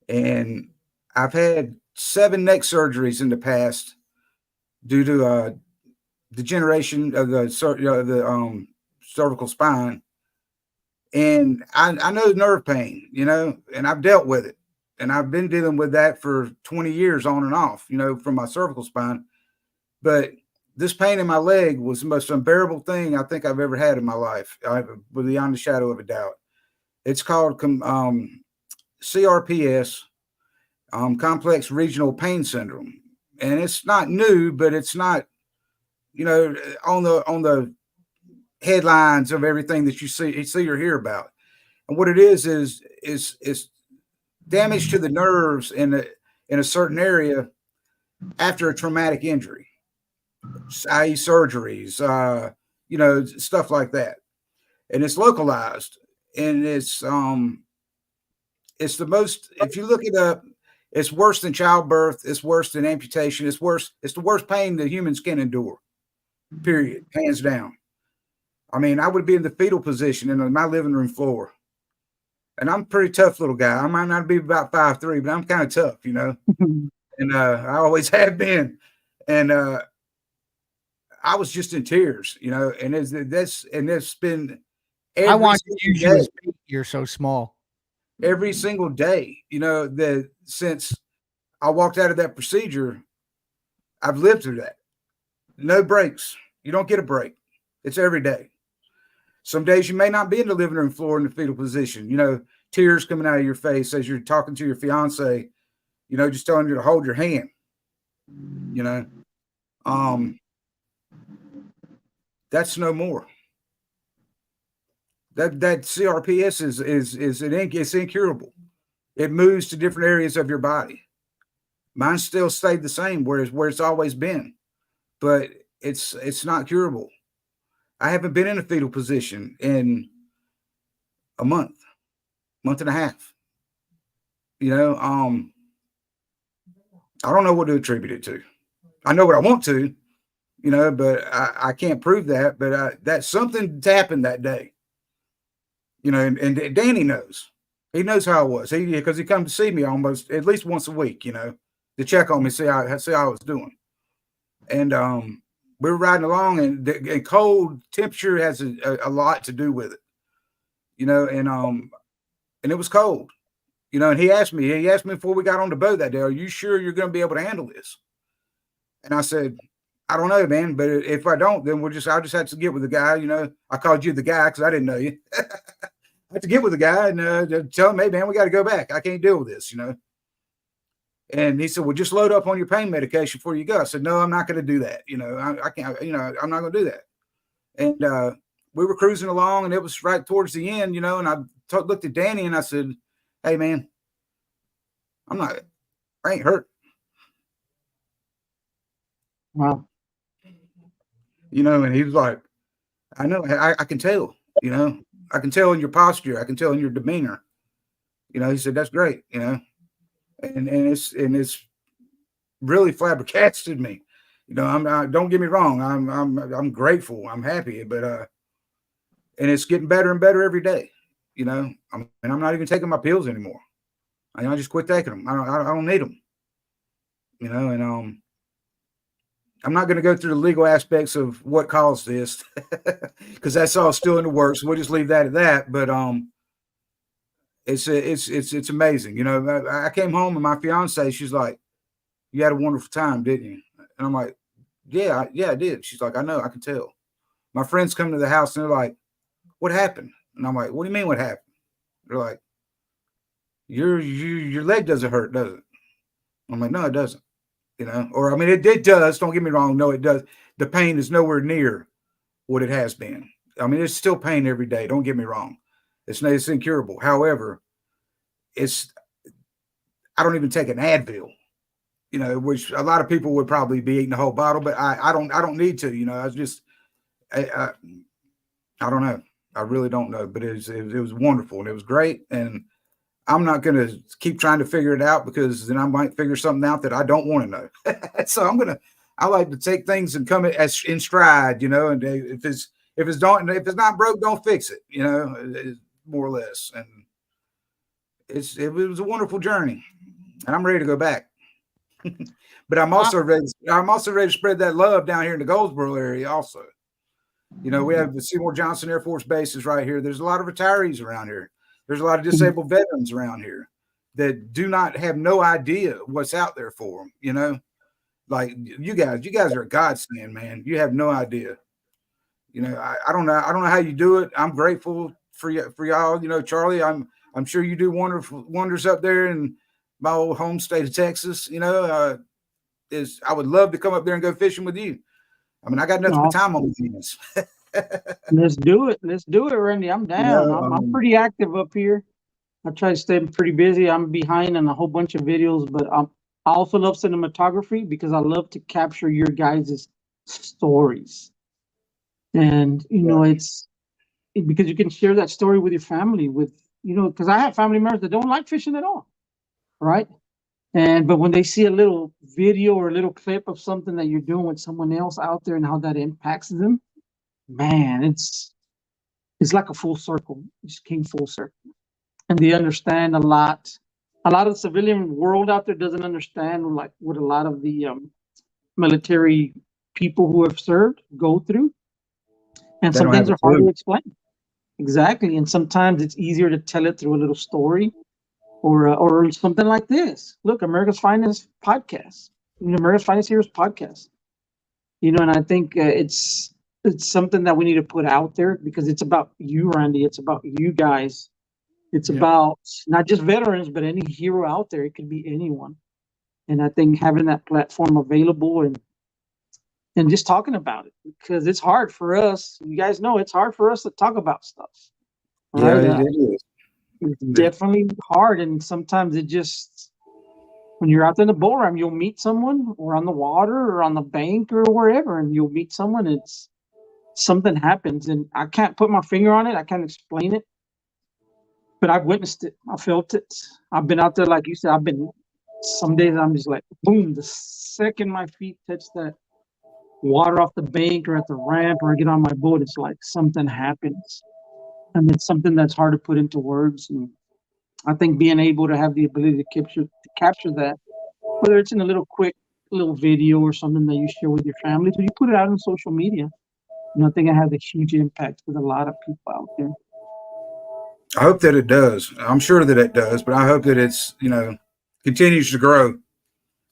And I've had 7 neck surgeries in the past due to degeneration of the cervical spine. And I know nerve pain, and I've dealt with it. And I've been dealing with that for 20 years on and off, from my cervical spine. But this pain in my leg was the most unbearable thing I think I've ever had in my life, beyond a shadow of a doubt. It's called CRPS, complex regional pain syndrome. And it's not new, but it's not, on the headlines of everything that you see or hear about. And what it is damage to the nerves in a certain area after a traumatic injury, i.e. surgeries, stuff like that. And it's localized, and it's it's the most, if you look it up, it's worse than childbirth. It's worse than amputation. It's worse. It's the worst pain that humans can endure, period. Hands down. I mean, I would be in the fetal position in my living room floor. And I'm a pretty tough little guy. I might not be about 5'3", but I'm kind of tough, you know. And I always have been. And I was just in tears, you know. And it's been I want to single use you day. as bait. You're so small. Every single day, you know, that since I walked out of that procedure, I've lived through that. No breaks. You don't get a break. It's every day. Some days you may not be in the living room floor in the fetal position, you know, tears coming out of your face as you're talking to your fiance, you know, just telling you to hold your hand, you know. That's no more. That CRPS it's incurable. It moves to different areas of your body. Mine still stayed the same, where it's always been, but it's not curable. I haven't been in a fetal position in a month and a half. You know, I don't know what to attribute it to. I know what I want to, you know, but I can't prove that. But that something happened that day. You know, and Danny knows. He knows how I was. Because he comes to see me almost at least once a week, you know, to check on me, see how I was doing. And we were riding along, and cold temperature has a lot to do with it, you know. And it was cold, you know. And he asked me before we got on the boat that day, "Are you sure you're going to be able to handle this?" And I said, "I don't know, man. But if I don't, then I'll just have to get with the guy. You know, I called you the guy because I didn't know you. I have to get with the guy and tell him, hey, man, we got to go back. I can't deal with this, you know." And he said, "Well, just load up on your pain medication before you go." I said, "No, I'm not going to do that. You know, I can't, you know, I'm not going to do that." And we were cruising along, and it was right towards the end, you know, and I looked at Danny and I said, "Hey, man, I ain't hurt." Wow. You know, and he was like, "I know, I can tell, you know, I can tell in your posture. I can tell in your demeanor." You know, he said, "That's great," you know, and it's really flabbergasted me. You know, don't get me wrong. I'm grateful. I'm happy, but and it's getting better and better every day. You know, and I'm not even taking my pills anymore. I just quit taking them. I don't need them. You know, and I'm not going to go through the legal aspects of what caused this because that's all still in the works. We'll just leave that at that. But it's amazing. You know, I came home and my fiance, she's like, "You had a wonderful time, didn't you?" And I'm like, yeah, I did. She's like, "I know, I can tell." My friends come to the house and they're like, "What happened?" And I'm like, "What do you mean what happened?" They're like, your leg doesn't hurt, does it?" I'm like, "No, it doesn't." You know, or I mean, it does. Don't get me wrong. No, it does. The pain is nowhere near what it has been. I mean, it's still pain every day. Don't get me wrong. It's incurable. However, I don't even take an Advil, you know, which a lot of people would probably be eating the whole bottle, but I don't need to, you know. I don't know. I really don't know, but it was wonderful and it was great. And I'm not going to keep trying to figure it out because then I might figure something out that I don't want to know. So I like to take things and come as in stride, you know, and if it's not broke, don't fix it, you know, more or less. And it was a wonderful journey and I'm ready to go back. But I'm also ready to spread that love down here in the Goldsboro area also. You know, we have the Seymour Johnson Air Force Base is right here. There's a lot of retarees around here. There's a lot of disabled veterans around here that do not have no idea what's out there for them. You know, like you guys are a godsend, man. You have no idea. You know, I don't know how you do it. I'm grateful for y'all. You know, Charlie, I'm sure you do wonderful wonders up there in my old home state of Texas. You know, I would love to come up there and go fishing with you. I mean, I got nothing but time on my hands. Let's do it, Randy. I'm down. I'm pretty active up here. I try to stay pretty busy. I'm behind on a whole bunch of videos, but I also love cinematography because I love to capture your guys' stories. And you know, it's because you can share that story with your family, with because I have family members that don't like fishing at all, right? But when they see a little video or a little clip of something that you're doing with someone else out there and how that impacts them, man, it's like a full circle. It just came full circle. And they understand a lot. A lot of the civilian world out there doesn't understand like what a lot of the military people who have served go through. And They some don't have things a are hard to clue. explain. Exactly. And sometimes it's easier to tell it through a little story or something like this. Look, America's Finest podcast, America's Finest Heroes podcast. And I think it's something that we need to put out there because it's about you, Randy. It's about you guys. It's about not just veterans, but any hero out there. It could be anyone. And I think having that platform available and just talking about it, because it's hard for us. You guys know it's hard for us to talk about stuff. Right? Yeah, it is. It's definitely hard. And sometimes when you're out there in the boat ramp, you'll meet someone or on the water or on the bank or wherever, and you'll meet someone. Something happens, and I can't put my finger on it. I can't explain it. But I've witnessed it. I felt it. I've been out there, like you said. Some days I'm just like, boom, the second my feet touch that water off the bank or at the ramp or I get on my boat, it's like something happens. And it's something that's hard to put into words. And I think being able to have the ability to capture that, whether it's in a quick little video or something that you share with your family, so you put it out on social media. I think it has a huge impact with a lot of people out there. I hope that it does. I'm sure that it does, but I hope that it's, continues to grow.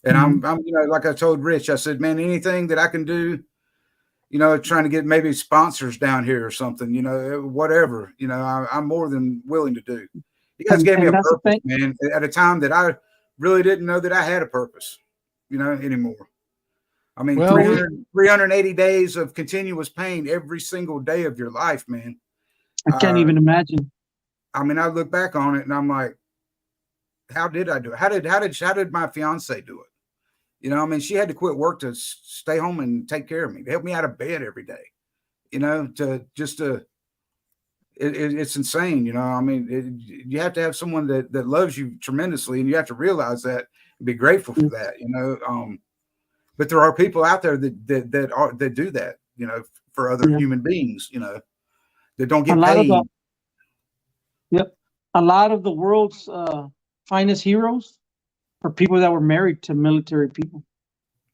And I'm like I told Rich, I said, man, anything that I can do, trying to get maybe sponsors down here or something, whatever, I'm more than willing to do. You guys gave me a purpose, man, at a time that I really didn't know that I had a purpose, anymore. I mean, 380 days of continuous pain every single day of your life, man. I can't even imagine. I mean, I look back on it and I'm like, how did I do it? How did my fiance do it? I mean, she had to quit work to stay home and take care of me, to help me out of bed every day, it's insane. I mean, you have to have someone that loves you tremendously, and you have to realize that and be grateful for that, but there are people out there that do that, for other human beings, that don't get paid. A lot of the world's finest heroes are people that were married to military people.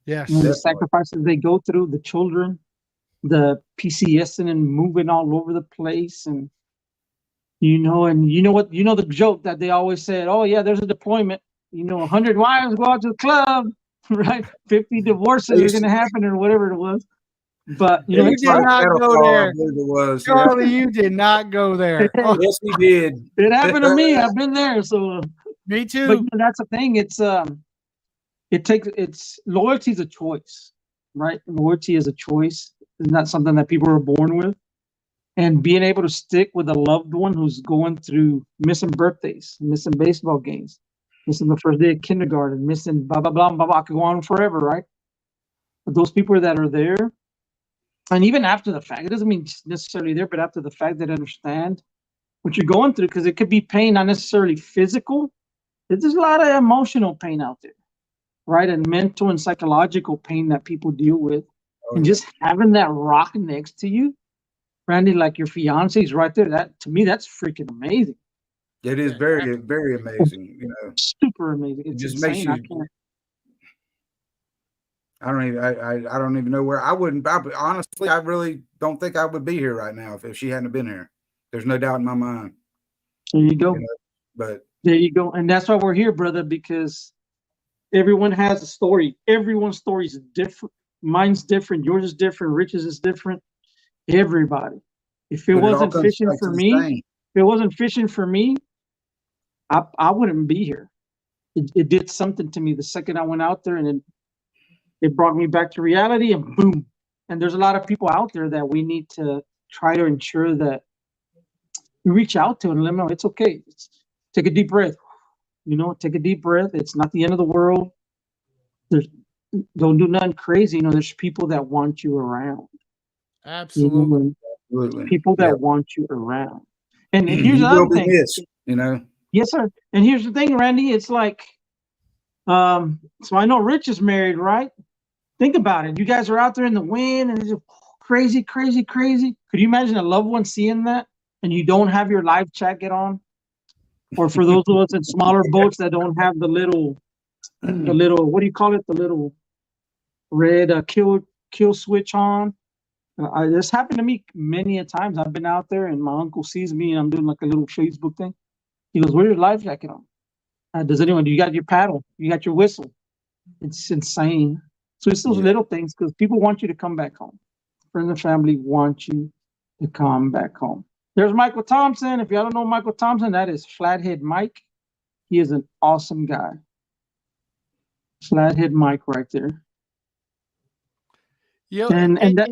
Yes. The sacrifices they go through, the children, the PCSing and moving all over the place. And, the joke that they always said, oh, yeah, there's a deployment. 100 wives go out to the club, right? 50 divorces are going to happen or whatever it was. But, you did not go there. Charlie, you did not go there. Yes, he did. It happened to me. I've been there. So me too. But that's the thing. It's loyalty is a choice, right? Loyalty is a choice. It's not something that people are born with. And being able to stick with a loved one who's going through missing birthdays, missing baseball games, missing the first day of kindergarten, missing blah, blah, blah, blah, blah. I could go on forever, right? But those people that are there, and even after the fact, it doesn't mean necessarily there, but after the fact that understand what you're going through, because it could be pain, not necessarily physical. There's a lot of emotional pain out there, right? And mental and psychological pain that people deal with. And just having that rock next to you, Randy, like your fiance is right there. That, to me, that's freaking amazing. It is very, very amazing. Super amazing. It just insane. makes you. I don't even know where I wouldn't. Honestly, I really don't think I would be here right now if she hadn't been here. There's no doubt in my mind. There you go. But there you go, and that's why we're here, brother. Because everyone has a story. Everyone's story is different. Mine's different. Yours is different. Rich's is different. Everybody. If it wasn't fishing for me, I wouldn't be here. It did something to me the second I went out there, and it brought me back to reality, and boom. And there's a lot of people out there that we need to try to ensure that we reach out to and let them know it's okay. Take a deep breath. Take a deep breath. It's not the end of the world. Don't do nothing crazy. There's people that want you around. Absolutely. People that want you around. And here's the other thing. you know. Yes, sir. And here's the thing, Randy. It's like, so I know Rich is married, right? Think about it. You guys are out there in the wind and it's just crazy, crazy, crazy. Could you imagine a loved one seeing that and you don't have your live chat get on? Or for those of us in smaller boats that don't have the little, what do you call it? The little red kill switch on. This happened to me many a times. I've been out there and my uncle sees me and I'm doing like a little Facebook thing. He goes, "Where's your life jacket on? Does anyone? You got your paddle? You got your whistle?" It's insane. So it's those little things because people want you to come back home. Friends and family want you to come back home. There's Michael Thompson. If y'all don't know Michael Thompson, that is Flathead Mike. He is an awesome guy. Flathead Mike right there. Yo, And that,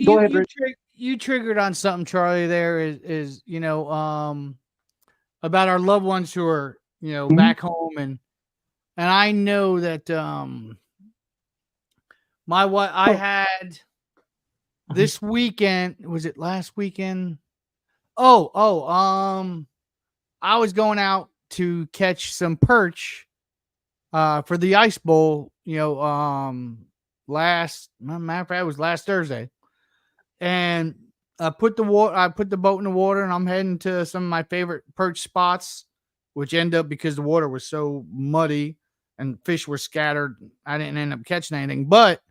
go ahead, Rich. you triggered on something, Charlie. There is about our loved ones who are back home, and I know that my wife I had this weekend. Was it last weekend? I was going out to catch some perch for the ice bowl. Matter of fact, it was last Thursday, and I put the boat in the water, and I'm heading to some of my favorite perch spots, which end up because the water was so muddy and fish were scattered. I didn't end up catching anything, but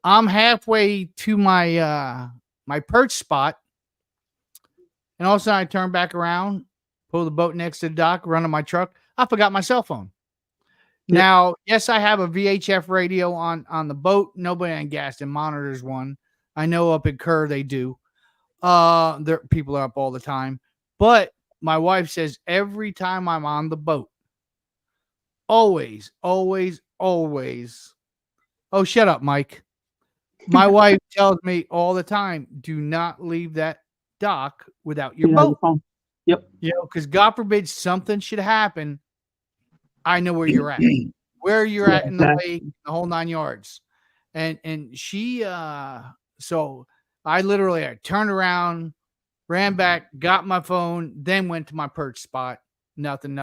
I'm halfway to my my perch spot, and all of a sudden I turn back around, pull the boat next to the dock, run to my truck. I forgot my cell phone. Yep. Now, yes, I have a VHF radio on the boat. Nobody on Gaston monitors one. I know up at Kerr they do. People are up all the time. But my wife says every time I'm on the boat, always. Oh, shut up, Mike. My wife tells me all the time, do not leave that dock without your boat. Yep. Because God forbid something should happen. I know where you're at, at in the lake, the whole 9 yards. And she, so I literally turned around, ran back, got my phone, then went to my perch spot. Nothing.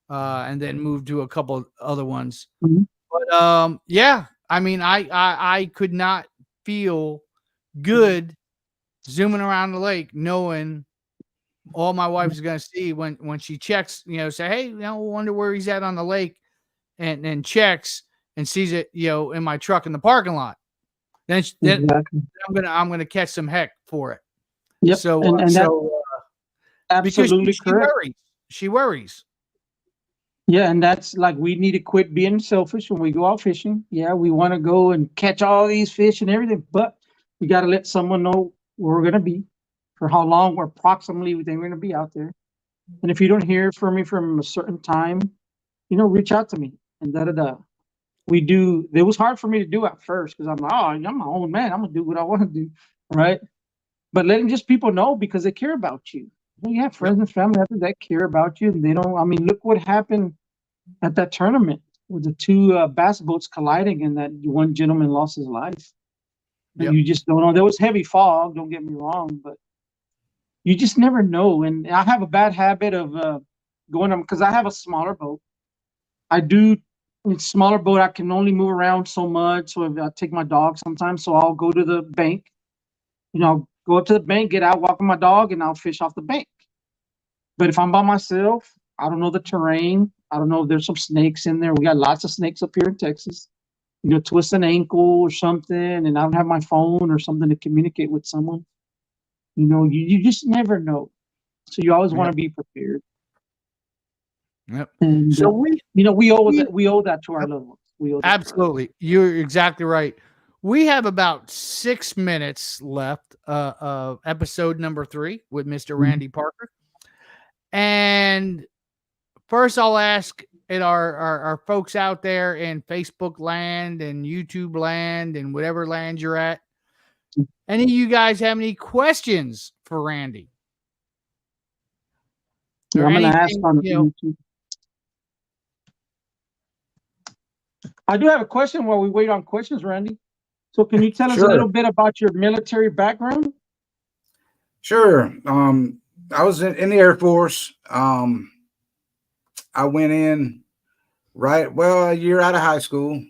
And then moved to a couple other ones. Mm-hmm. But, yeah, I mean, I could not feel good zooming around the lake, knowing all my wife is going to see when she checks, say, hey, wonder where he's at on the lake, and checks and sees it, in my truck in the parking lot. Then I'm gonna catch some heck for it. Yep. So, absolutely because correct. She worries. Yeah, and that's like we need to quit being selfish when we go out fishing. Yeah, we want to go and catch all these fish and everything, but we got to let someone know where we're gonna be, for how long or approximately we think we're going to be out there. And if you don't hear from me from a certain time, reach out to me and It was hard for me to do at first because I'm like, oh, I'm my own man. I'm going to do what I want to do. Right. But letting just people know because they care about you. You have friends and family out there that care about you. And they don't, look what happened at that tournament with the two bass boats colliding and that one gentleman lost his life. Yep. You just don't know. There was heavy fog, don't get me wrong, but you just never know. And I have a bad habit of going on because I have a smaller boat. Smaller boat, I can only move around so much. So if I take my dog sometimes, so I'll go to the bank. I'll go up to the bank, get out, walk with my dog, and I'll fish off the bank. But if I'm by myself, I don't know the terrain. I don't know if there's some snakes in there. We got lots of snakes up here in Texas. Twist an ankle or something, and I don't have my phone or something to communicate with someone. You just never know. So you always want to be prepared. Yep. And so we owe that to our loved ones. Absolutely. You're exactly right. We have about 6 minutes left of episode number 3 with Mr. Randy Parker. And first I'll ask our folks out there in Facebook land and YouTube land and whatever land you're at, any of you guys have any questions for Randy? Yeah, I'm going to ask on YouTube. I do have a question while we wait on questions, Randy. So can you tell us a little bit about your military background? Sure. I was in the Air Force. I went in a year out of high school.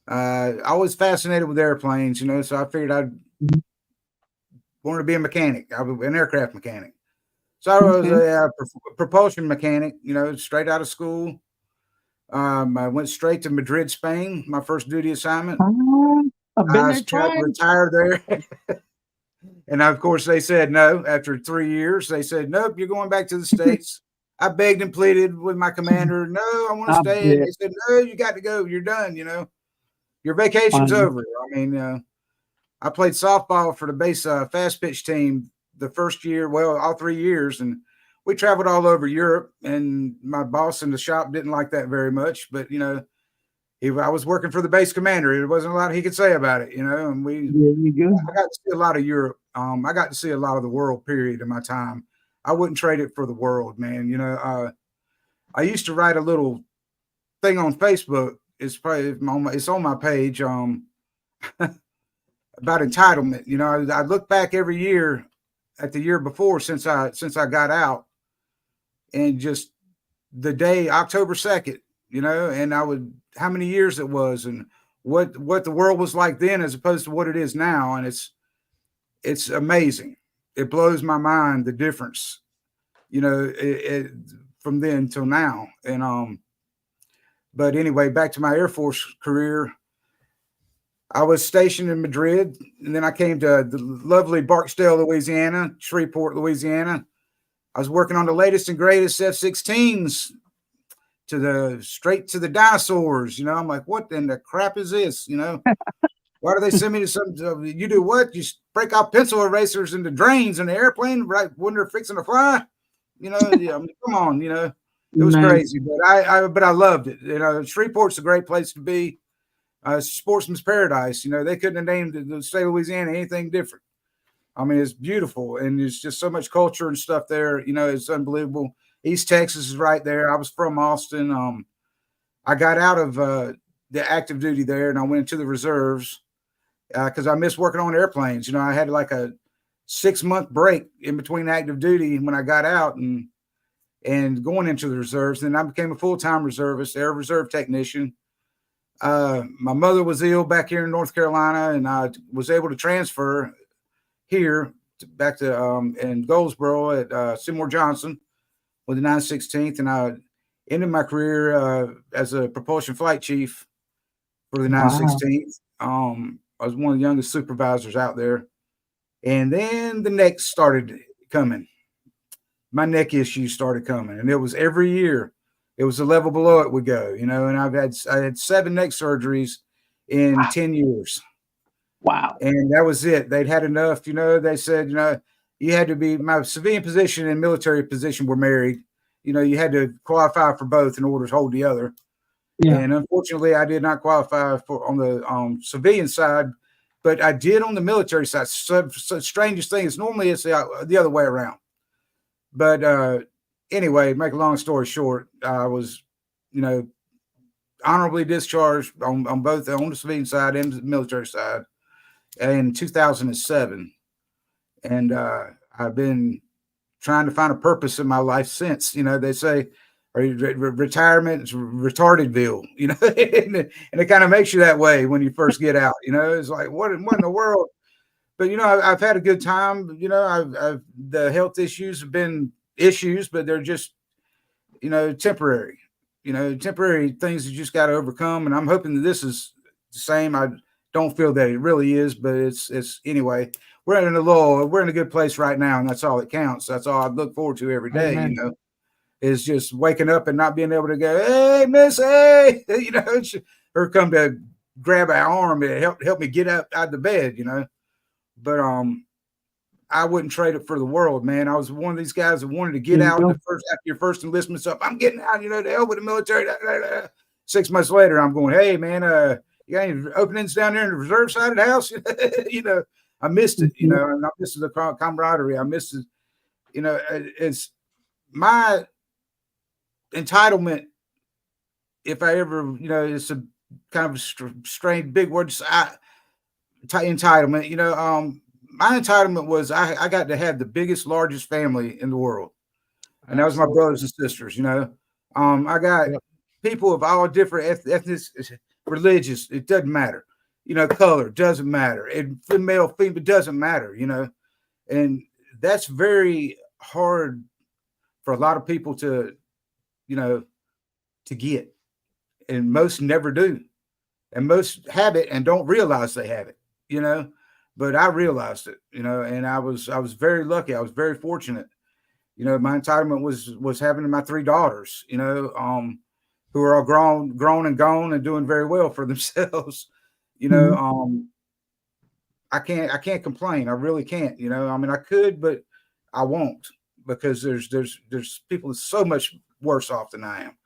I was fascinated with airplanes, so I figured I'd wanted to be a mechanic. I was an aircraft mechanic. So I was Okay. a propulsion mechanic, straight out of school. I went straight to Madrid, Spain, my first duty assignment. I've been I there tried to twice. retire there. And of course, they said no. After 3 years, they said, nope, you're going back to the States. I begged and pleaded with my commander. No, I want to I stay. And bet. they said, no, you got to go. You're done. Your vacation's Fine. over. I mean, I played softball for the base fast pitch team the first year, all 3 years. And we traveled all over Europe. And my boss in the shop didn't like that very much. But, I was working for the base commander. There wasn't a lot he could say about it, and There you go. I got to see a lot of Europe. I got to see a lot of the world period in my time. I wouldn't trade it for the world, man. I used to write a little thing on Facebook. It's on my page. About entitlement. I look back every year at the year before since I got out, and just the day October 2nd, and how many years it was, and what the world was like then as opposed to what it is now, and it's amazing. It blows my mind the difference, from then till now. And but anyway, back to my Air Force career. I was stationed in Madrid, and then I came to the lovely Barksdale, Louisiana, Shreveport, Louisiana. I was working on the latest and greatest F-16s straight to the dinosaurs. I'm like, what in the crap is this? Why do they send me to some? You do what? You break out pencil erasers into drains in the airplane, right when they're fixing to fly. Yeah, I mean, come on. It was Nice. crazy, but I loved it. Shreveport's a great place to be. Sportsman's paradise. They couldn't have named the state of Louisiana anything different. I mean, it's beautiful, and there's just so much culture and stuff there. It's unbelievable. East Texas is right there. I was from Austin. I got out of the active duty there, and I went into the reserves because I missed working on airplanes. I had like a 6-month break in between active duty when I got out and going into the reserves. Then I became a full-time reservist, air reserve technician. My mother was ill back here in North Carolina, and I was able to transfer here back to in Goldsboro at Seymour Johnson with the 916th, and I ended my career as a propulsion flight chief for the 916th. I was one of the youngest supervisors out there, and then the neck started coming. My neck issues started coming, and it was every year. It was a level below it would go, and I had 7 neck surgeries in 10 years. Wow. And that was it. They'd had enough. They said, you had to be, my civilian position and military position were married. You had to qualify for both in order to hold the other. Yeah. And unfortunately, I did not qualify on the civilian side, but I did on the military side. So strangest thing is normally it's the other way around. But anyway, make a long story short, I was, honorably discharged on both on the civilian side and the military side in 2007. And I've been trying to find a purpose in my life since. They say retirement is retardedville, and it kind of makes you that way when you first get out. It's like, what in the world? But, I've had a good time. I've the health issues have been issues, but they're just, temporary. Temporary things you just got to overcome. And I'm hoping that this is the same. I don't feel that it really is, but it's anyway. We're in a good place right now, and that's all that counts. That's all I look forward to every day. Amen. Is just waking up and not being able to go, hey, Miss, hey, or come to grab our arm and help me get up out of the bed, But I wouldn't trade it for the world, man. I was one of these guys that wanted to get out after your first enlistment's up. I'm getting out, to hell with the military. 6 months later, I'm going, hey, man, you got any openings down there in the reserve side of the house? I missed it, and I missed the camaraderie. I missed it, it's my entitlement. If I ever, it's a kind of a strange big word. Entitlement, my entitlement was I got to have the biggest, largest family in the world. And that was my brothers and sisters, you know. I got people of all different ethnic, religious, it doesn't matter. You know, color doesn't matter. Female, it doesn't matter, you know. And that's very hard for a lot of people to, you know, to get. And most never do. And most have it and don't realize they have it, you know. But I realized it, you know, and I was very lucky. I was very fortunate. You know, my entitlement was having my 3 daughters, you know, who are all grown and gone and doing very well for themselves. You know, I can't complain. I really can't, you know. I mean, I could, but I won't, because there's people so much worse off than I am,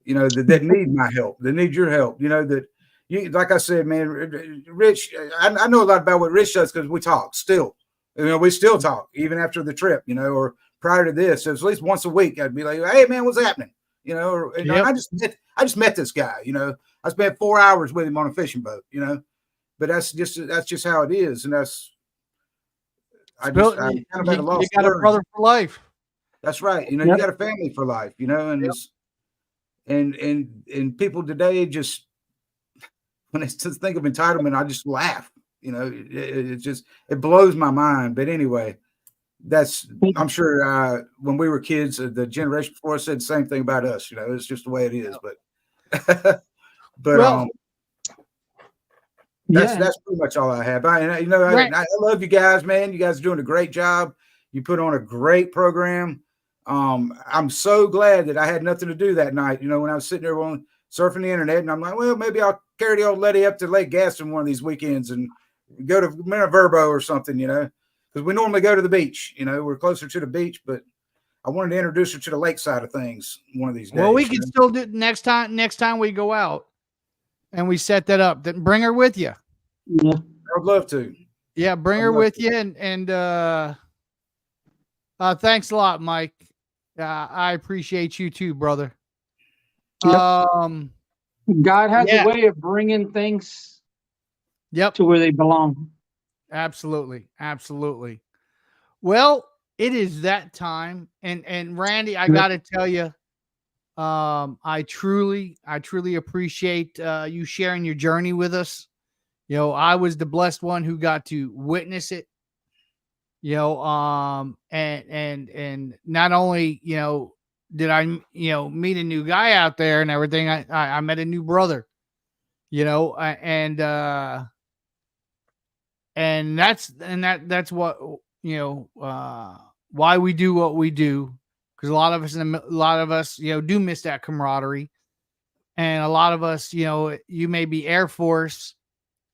you know, that need my help, that need your help, you know, that you, like I said, man, Rich, I know a lot about what Rich does because we talk still, you know, we still talk even after the trip, you know, or prior to this. So at least once a week, I'd be like, "Hey, man, what's happening?" You know, and I just met this guy. You know, I spent 4 hours with him on a fishing boat. You know, but that's just how it is, and that's I kind of had a lost. You got a brother for life. That's right. You know, you got a family for life. You know, and and people today just when they just think of entitlement, I just laugh. You know, it blows my mind. But anyway. I'm sure when we were kids, the generation before us said the same thing about us. You know, it's just the way it is. But, that's pretty much all I have. I love you guys, man. You guys are doing a great job. You put on a great program. I'm so glad that I had nothing to do that night. You know, when I was sitting there surfing the internet, and I'm like, well, maybe I'll carry the old lady up to Lake Gaston one of these weekends and go to Verbo or something. You know. Because we normally go to the beach, you know, we're closer to the beach, but I wanted to introduce her to the lake side of things one of these days. Well, we can still do it next time we go out and we set that up. Then bring her with you. Yeah, I'd love to. Yeah, bring her with you, and thanks a lot, Mike. I appreciate you too, brother. Yep. God has a way of bringing things to where they belong. Absolutely. Absolutely. Well, it is that time. And Randy, I got to tell you, I truly appreciate you sharing your journey with us. You know, I was the blessed one who got to witness it, you know, and not only, you know, did I, you know, meet a new guy out there and everything, I met a new brother, you know, and that's what, you know, why we do what we do. Because a lot of us, you know, do miss that camaraderie. And a lot of us, you know, you may be Air Force,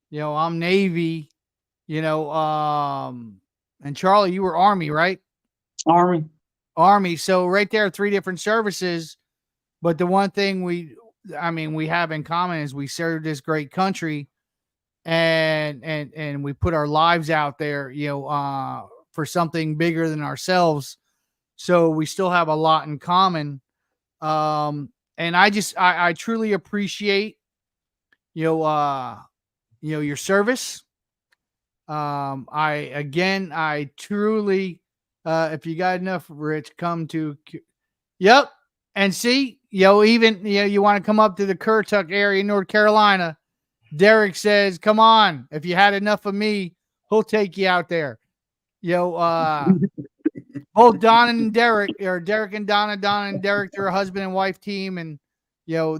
you know, I'm Navy, you know, and Charlie, you were Army, right? Army. So right there, 3 different services. But the one thing we have in common is we serve this great country. And we put our lives out there, you know, for something bigger than ourselves. So we still have a lot in common. And I truly appreciate, you know, your service. I truly, if you got enough, Rich, come to, yep. And see, you know, even, you know, you want to come up to the Currituck area, North Carolina. Derek says, come on, if you had enough of me, he'll take you out there. You know, both Don and Derek, or Derek and Donna, Donna and Derek, they're a husband and wife team. And, you know,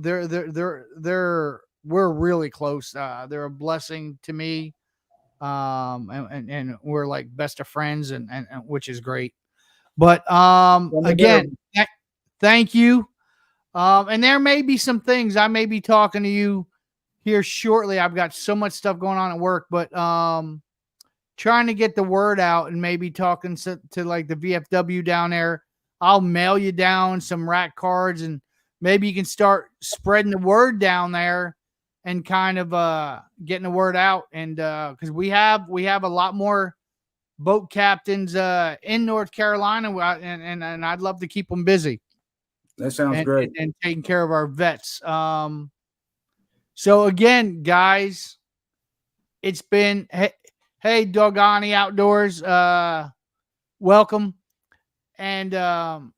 we're really close. They're a blessing to me. And we're like best of friends and which is great. But, again, thank you. And there may be some things I may be talking to you here shortly. I've got so much stuff going on at work, but trying to get the word out and maybe talking to like the VFW down there. I'll mail you down some rack cards and maybe you can start spreading the word down there and kind of getting the word out. And because we have a lot more boat captains in North Carolina, and I'd love to keep them busy. That sounds great. And taking care of our vets. So again, guys, it's been, hey, Dogani Outdoors, welcome. And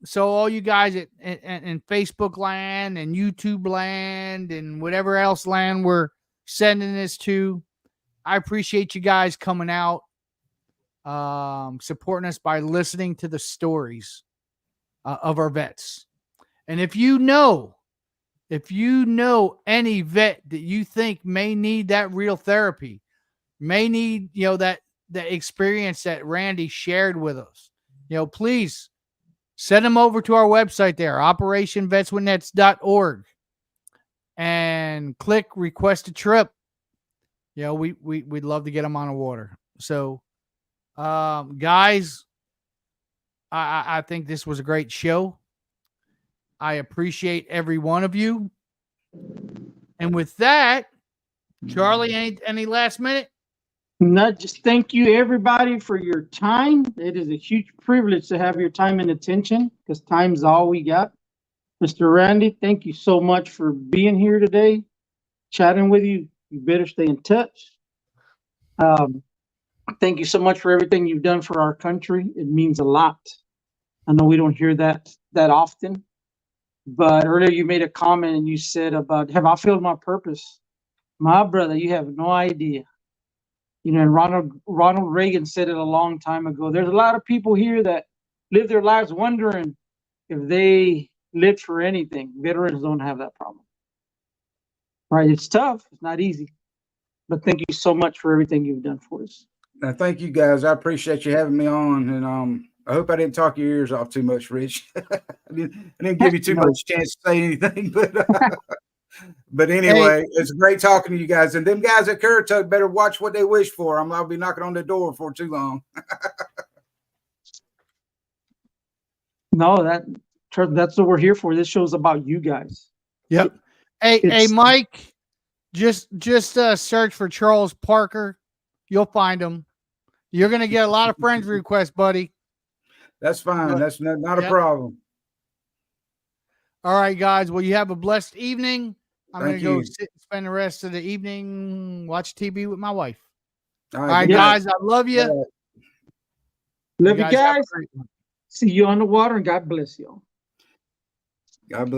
so all you guys in Facebook land and YouTube land and whatever else land we're sending this to, I appreciate you guys coming out, supporting us by listening to the stories of our vets. And if you know any vet that you think may need that real therapy, may need, that experience that Randy shared with us, please send them over to our website there, operationvetswithnets.org, and click request a trip. We'd love to get them on the water. So, guys, I think this was a great show. I appreciate every one of you. And with that, Charlie, any last minute? Not just thank you everybody for your time. It is a huge privilege to have your time and attention because time's all we got. Mr. Randy, thank you so much for being here today, chatting with you. You better stay in touch. Thank you so much for everything you've done for our country. It means a lot. I know we don't hear that often, but earlier you made a comment and you said about, have I fulfilled my purpose? My brother, you have no idea. And Ronald Reagan said it a long time ago. There's a lot of people here that live their lives wondering if they lived for anything. Veterans don't have that problem. Right? It's tough. It's not easy. But thank you so much for everything you've done for us. Now, thank you guys. I appreciate you having me on, and I hope I didn't talk your ears off too much, Rich. I didn't give you too much chance to say anything, but anyway, It's great talking to you guys. And them guys at Currituck better watch what they wish for. I'll be knocking on the door for too long. No, that's what we're here for. This show's about you guys. Yep. Hey, Mike, just search for Charles Parker. You'll find him. You're gonna get a lot of friends requests, buddy. That's fine. That's not a problem. All right, guys. Well, you have a blessed evening. I'm going to go you. sit and spend the rest of the evening, watch TV with my wife. All right, guys. I love you. Love you guys. See you on the water, and God bless you. God bless.